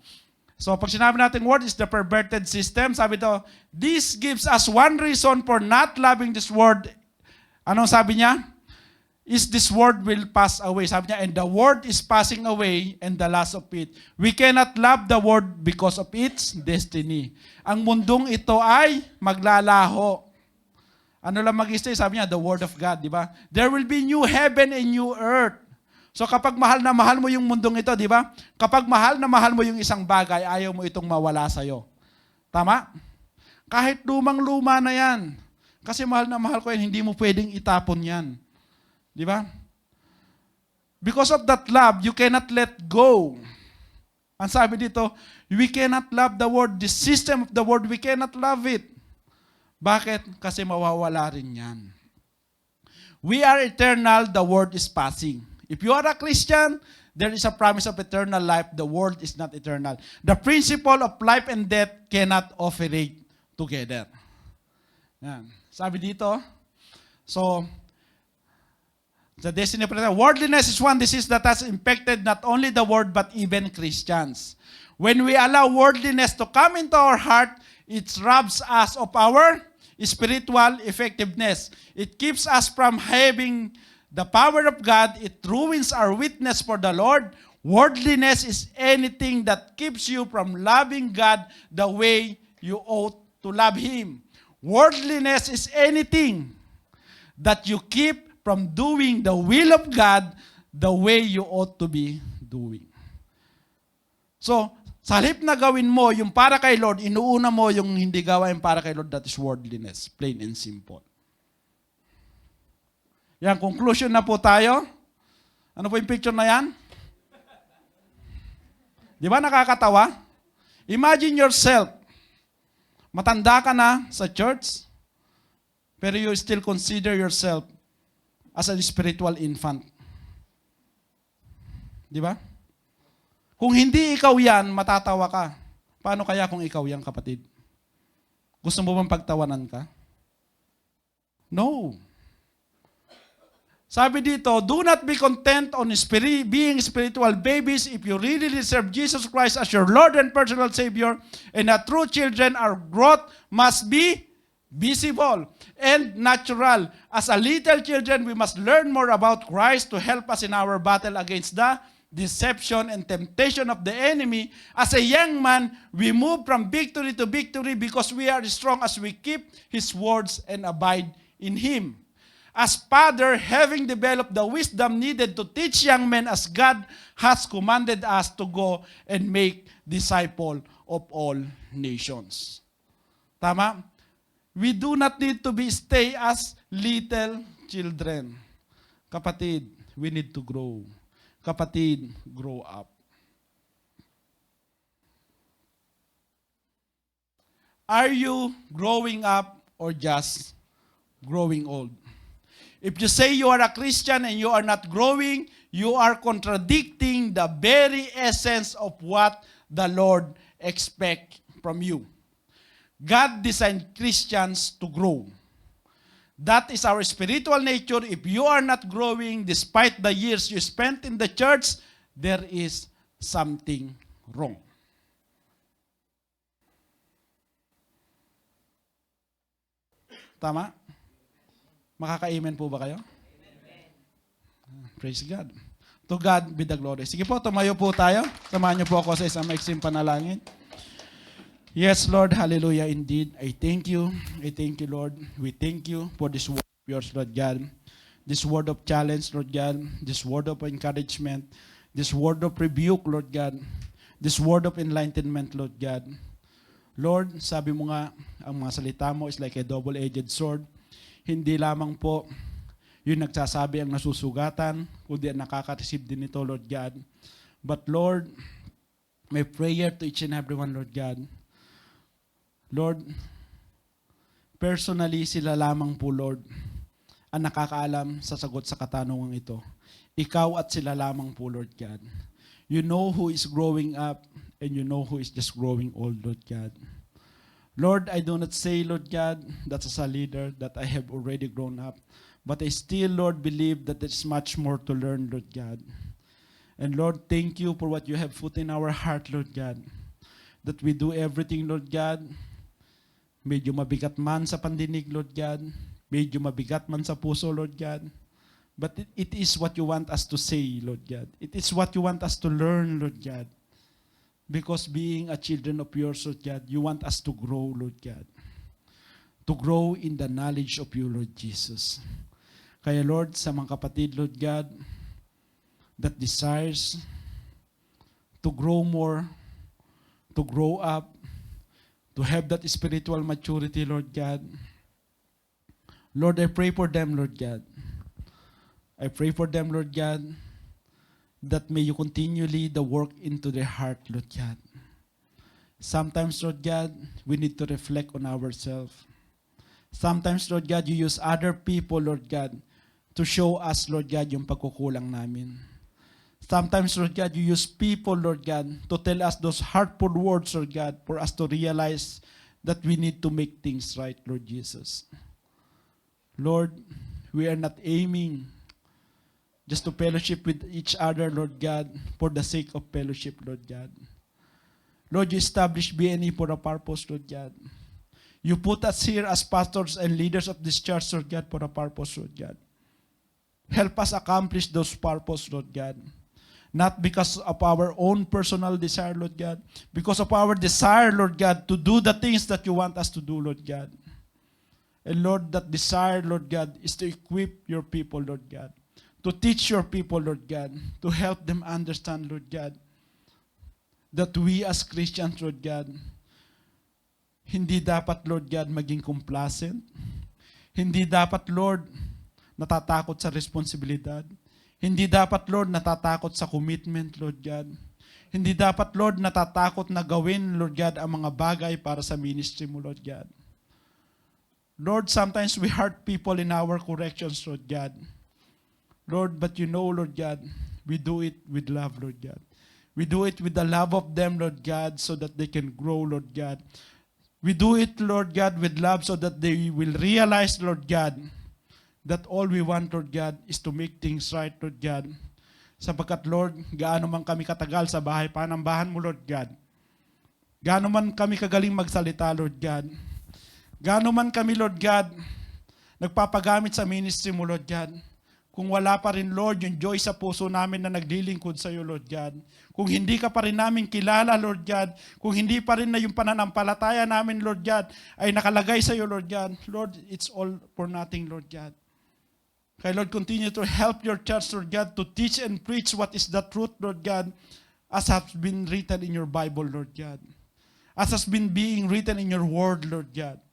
So pag sinabi natin word is the perverted system, sabi to, this gives us one reason for not loving this world. Anong sabi niya? Is this world will pass away. Sabi niya, and the world is passing away and the lust of it. We cannot love the world because of its destiny. Ang mundong ito ay maglalaho. Ano lang mag-stay? Sabi niya, the word of God, di ba? There will be new heaven and new earth. So kapag mahal na mahal mo yung mundong ito, di ba? Kapag mahal na mahal mo yung isang bagay, ayaw mo itong mawala sa'yo. Tama? Kahit lumang-luma na yan. Kasi mahal na mahal ko yan, hindi mo pwedeng itapon yan. Di ba? Because of that love, you cannot let go. Ang sabi dito, we cannot love the world. The system of the world, we cannot love it. Bakit? Kasi mawawala rin yan. We are eternal, the world is passing. If you are a Christian, there is a promise of eternal life. The world is not eternal. The principle of life and death cannot operate together. Yan. Sabi dito, so, the destiny of worldliness is one disease that has infected not only the world but even Christians. When we allow worldliness to come into our heart, it robs us of our spiritual effectiveness. It keeps us from having the power of God. It ruins our witness for the Lord. Worldliness is anything that keeps you from loving God the way you ought to love Him. Worldliness is anything that you keep from doing the will of God the way you ought to be doing. So, sa halip na gawin mo yung para kay Lord, inuuna mo yung hindi gawain para kay Lord, that is worldliness. Plain and simple. Yan, conclusion na po tayo. Ano po yung picture na yan? Di ba nakakatawa? Imagine yourself, matanda ka na sa church, pero you still consider yourself as a spiritual infant. Di ba? Kung hindi ikaw yan, matatawa ka. Paano kaya kung ikaw yan, kapatid? Gusto mo bang pagtawanan ka? No. Sabi dito, do not be content on being spiritual babies. If you really serve Jesus Christ as your Lord and personal Savior, and a true children, our growth must be visible and natural. As a little children, we must learn more about Christ to help us in our battle against the deception and temptation of the enemy. As a young man, we move from victory to victory because we are strong as we keep His words and abide in Him. As Father, having developed the wisdom needed to teach young men as God has commanded us to go and make disciple of all nations. Tama? We do not need to stay as little children. Kapatid, we need to grow. Kapatid, grow up. Are you growing up or just growing old? If you say you are a Christian and you are not growing, you are contradicting the very essence of what the Lord expects from you. God designed Christians to grow. That is our spiritual nature. If you are not growing despite the years you spent in the church, there is something wrong. Tama? Makaka-amen po ba kayo? Amen. Praise God. To God be the glory. Sige po, tumayo po tayo. Samahan niyo po ako sa isang maiksing panalangin. Yes, Lord, hallelujah indeed. I thank you, Lord. We thank you for this word of yours, Lord God. This word of challenge, Lord God. This word of encouragement. This word of rebuke, Lord God. This word of enlightenment, Lord God. Lord, sabi mo nga, ang mga salita mo is like a double-edged sword. Hindi lamang po yung nagsasabi ang nasusugatan, kundi ang nakaka-receive din ito, Lord God. But Lord, my prayer to each and everyone, Lord God, Lord, personally sila lamang po, Lord, ang nakakaalam sa sagot sa katanungan ito. Ikaw at sila lamang po, Lord God. You know who is growing up and you know who is just growing old, Lord God. Lord, I do not say, Lord God, that as a leader that I have already grown up, but I still, Lord, believe that there's much more to learn, Lord God. And Lord, thank you for what you have put in our heart, Lord God, that we do everything, Lord God. Medyo mabigat man sa pandinig, Lord God. Medyo mabigat man sa puso, Lord God. But it is what you want us to say, Lord God. It is what you want us to learn, Lord God. Because being a children of yours, Lord God, you want us to grow, Lord God. To grow in the knowledge of you, Lord Jesus. Kaya Lord, sa mga kapatid, Lord God, that desires to grow more, to grow up, to have that spiritual maturity, Lord God. Lord, I pray for them, Lord God. I pray for them, Lord God, that may you continually the work into their heart, Lord God. Sometimes, Lord God, we need to reflect on ourselves. Sometimes, Lord God, you use other people, Lord God, to show us, Lord God, yung pagkukulang namin. Sometimes, Lord God, you use people, Lord God, to tell us those hurtful words, Lord God, for us to realize that we need to make things right, Lord Jesus. Lord, we are not aiming just to fellowship with each other, Lord God, for the sake of fellowship, Lord God. Lord, you established BNE for a purpose, Lord God. You put us here as pastors and leaders of this church, Lord God, for a purpose, Lord God. Help us accomplish those purposes, Lord God. Not because of our own personal desire, Lord God, because of our desire, Lord God, to do the things that you want us to do, Lord God. And Lord, that desire, Lord God, is to equip your people, Lord God. To teach your people, Lord God, to help them understand, Lord God, that we as Christians, Lord God, hindi dapat, Lord God, maging complacent. Hindi dapat, Lord, natatakot sa responsibilidad. Hindi dapat, Lord, natatakot sa commitment, Lord God. Hindi dapat, Lord, natatakot na gawin, Lord God, ang mga bagay para sa ministry mo, Lord God. Lord, sometimes we hurt people in our corrections, Lord God. Lord, but you know, Lord God, we do it with love, Lord God. We do it with the love of them, Lord God, so that they can grow, Lord God. We do it, Lord God, with love so that they will realize, Lord God, that all we want, Lord God, is to make things right, Lord God. Sapagkat, Lord, gaano man kami katagal sa bahay panambahan mo, Lord God. Gaano man kami kagaling magsalita, Lord God. Gaano man kami, Lord God, nagpapagamit sa ministry mo, Lord God. Kung wala pa rin, Lord, yung joy sa puso namin na naglilingkod sa iyo, Lord God. Kung hindi ka pa rin namin kilala, Lord God. Kung hindi pa rin na yung pananampalataya namin, Lord God, ay nakalagay sa iyo, Lord God. Lord, it's all for nothing, Lord God. Kaya, Lord, continue to help your church, Lord God, to teach and preach what is the truth, Lord God, as has been written in your Bible, Lord God. As has been being written in your word, Lord God.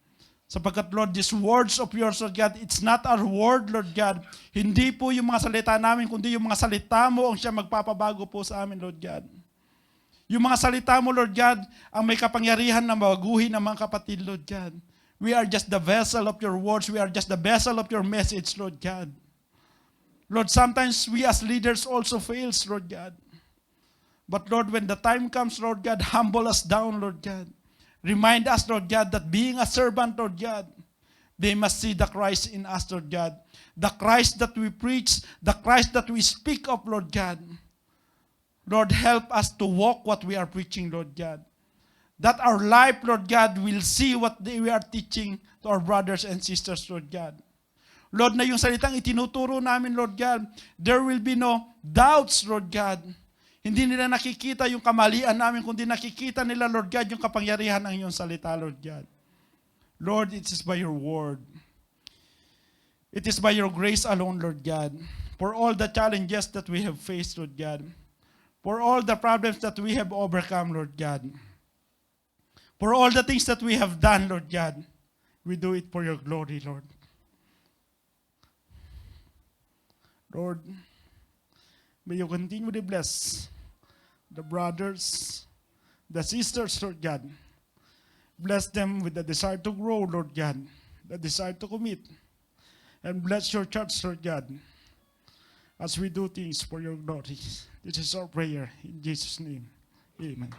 Sapagkat, Lord, these words of yours, Lord God, it's not our word, Lord God. Hindi po yung mga salita namin, kundi yung mga salita mo ang siya magpapabago po sa amin, Lord God. Yung mga salita mo, Lord God, ang may kapangyarihan na mabaguhin ng mga kapatid, Lord God. We are just the vessel of your words. We are just the vessel of your message, Lord God. Lord, sometimes we as leaders also fails, Lord God. But Lord, when the time comes, Lord God, humble us down, Lord God. Remind us, Lord God, that being a servant, Lord God, they must see the Christ in us, Lord God. The Christ that we preach, the Christ that we speak of, Lord God. Lord, help us to walk what we are preaching, Lord God. That our life, Lord God, will see what we are teaching to our brothers and sisters, Lord God. Lord, na yung salitang itinuturo namin, Lord God, there will be no doubts, Lord God. Hindi nila nakikita yung kamalian namin, kundi nakikita nila, Lord God, yung kapangyarihan ng iyong salita, Lord God. Lord, it is by your word. It is by your grace alone, Lord God. For all the challenges that we have faced, Lord God. For all the problems that we have overcome, Lord God. For all the things that we have done, Lord God. We do it for your glory, Lord. Lord, may you continue to bless the brothers, the sisters, Lord God. Bless them with the desire to grow, Lord God, the desire to commit. And bless your church, Lord God, as we do things for your glory. This is our prayer in Jesus' name. Amen.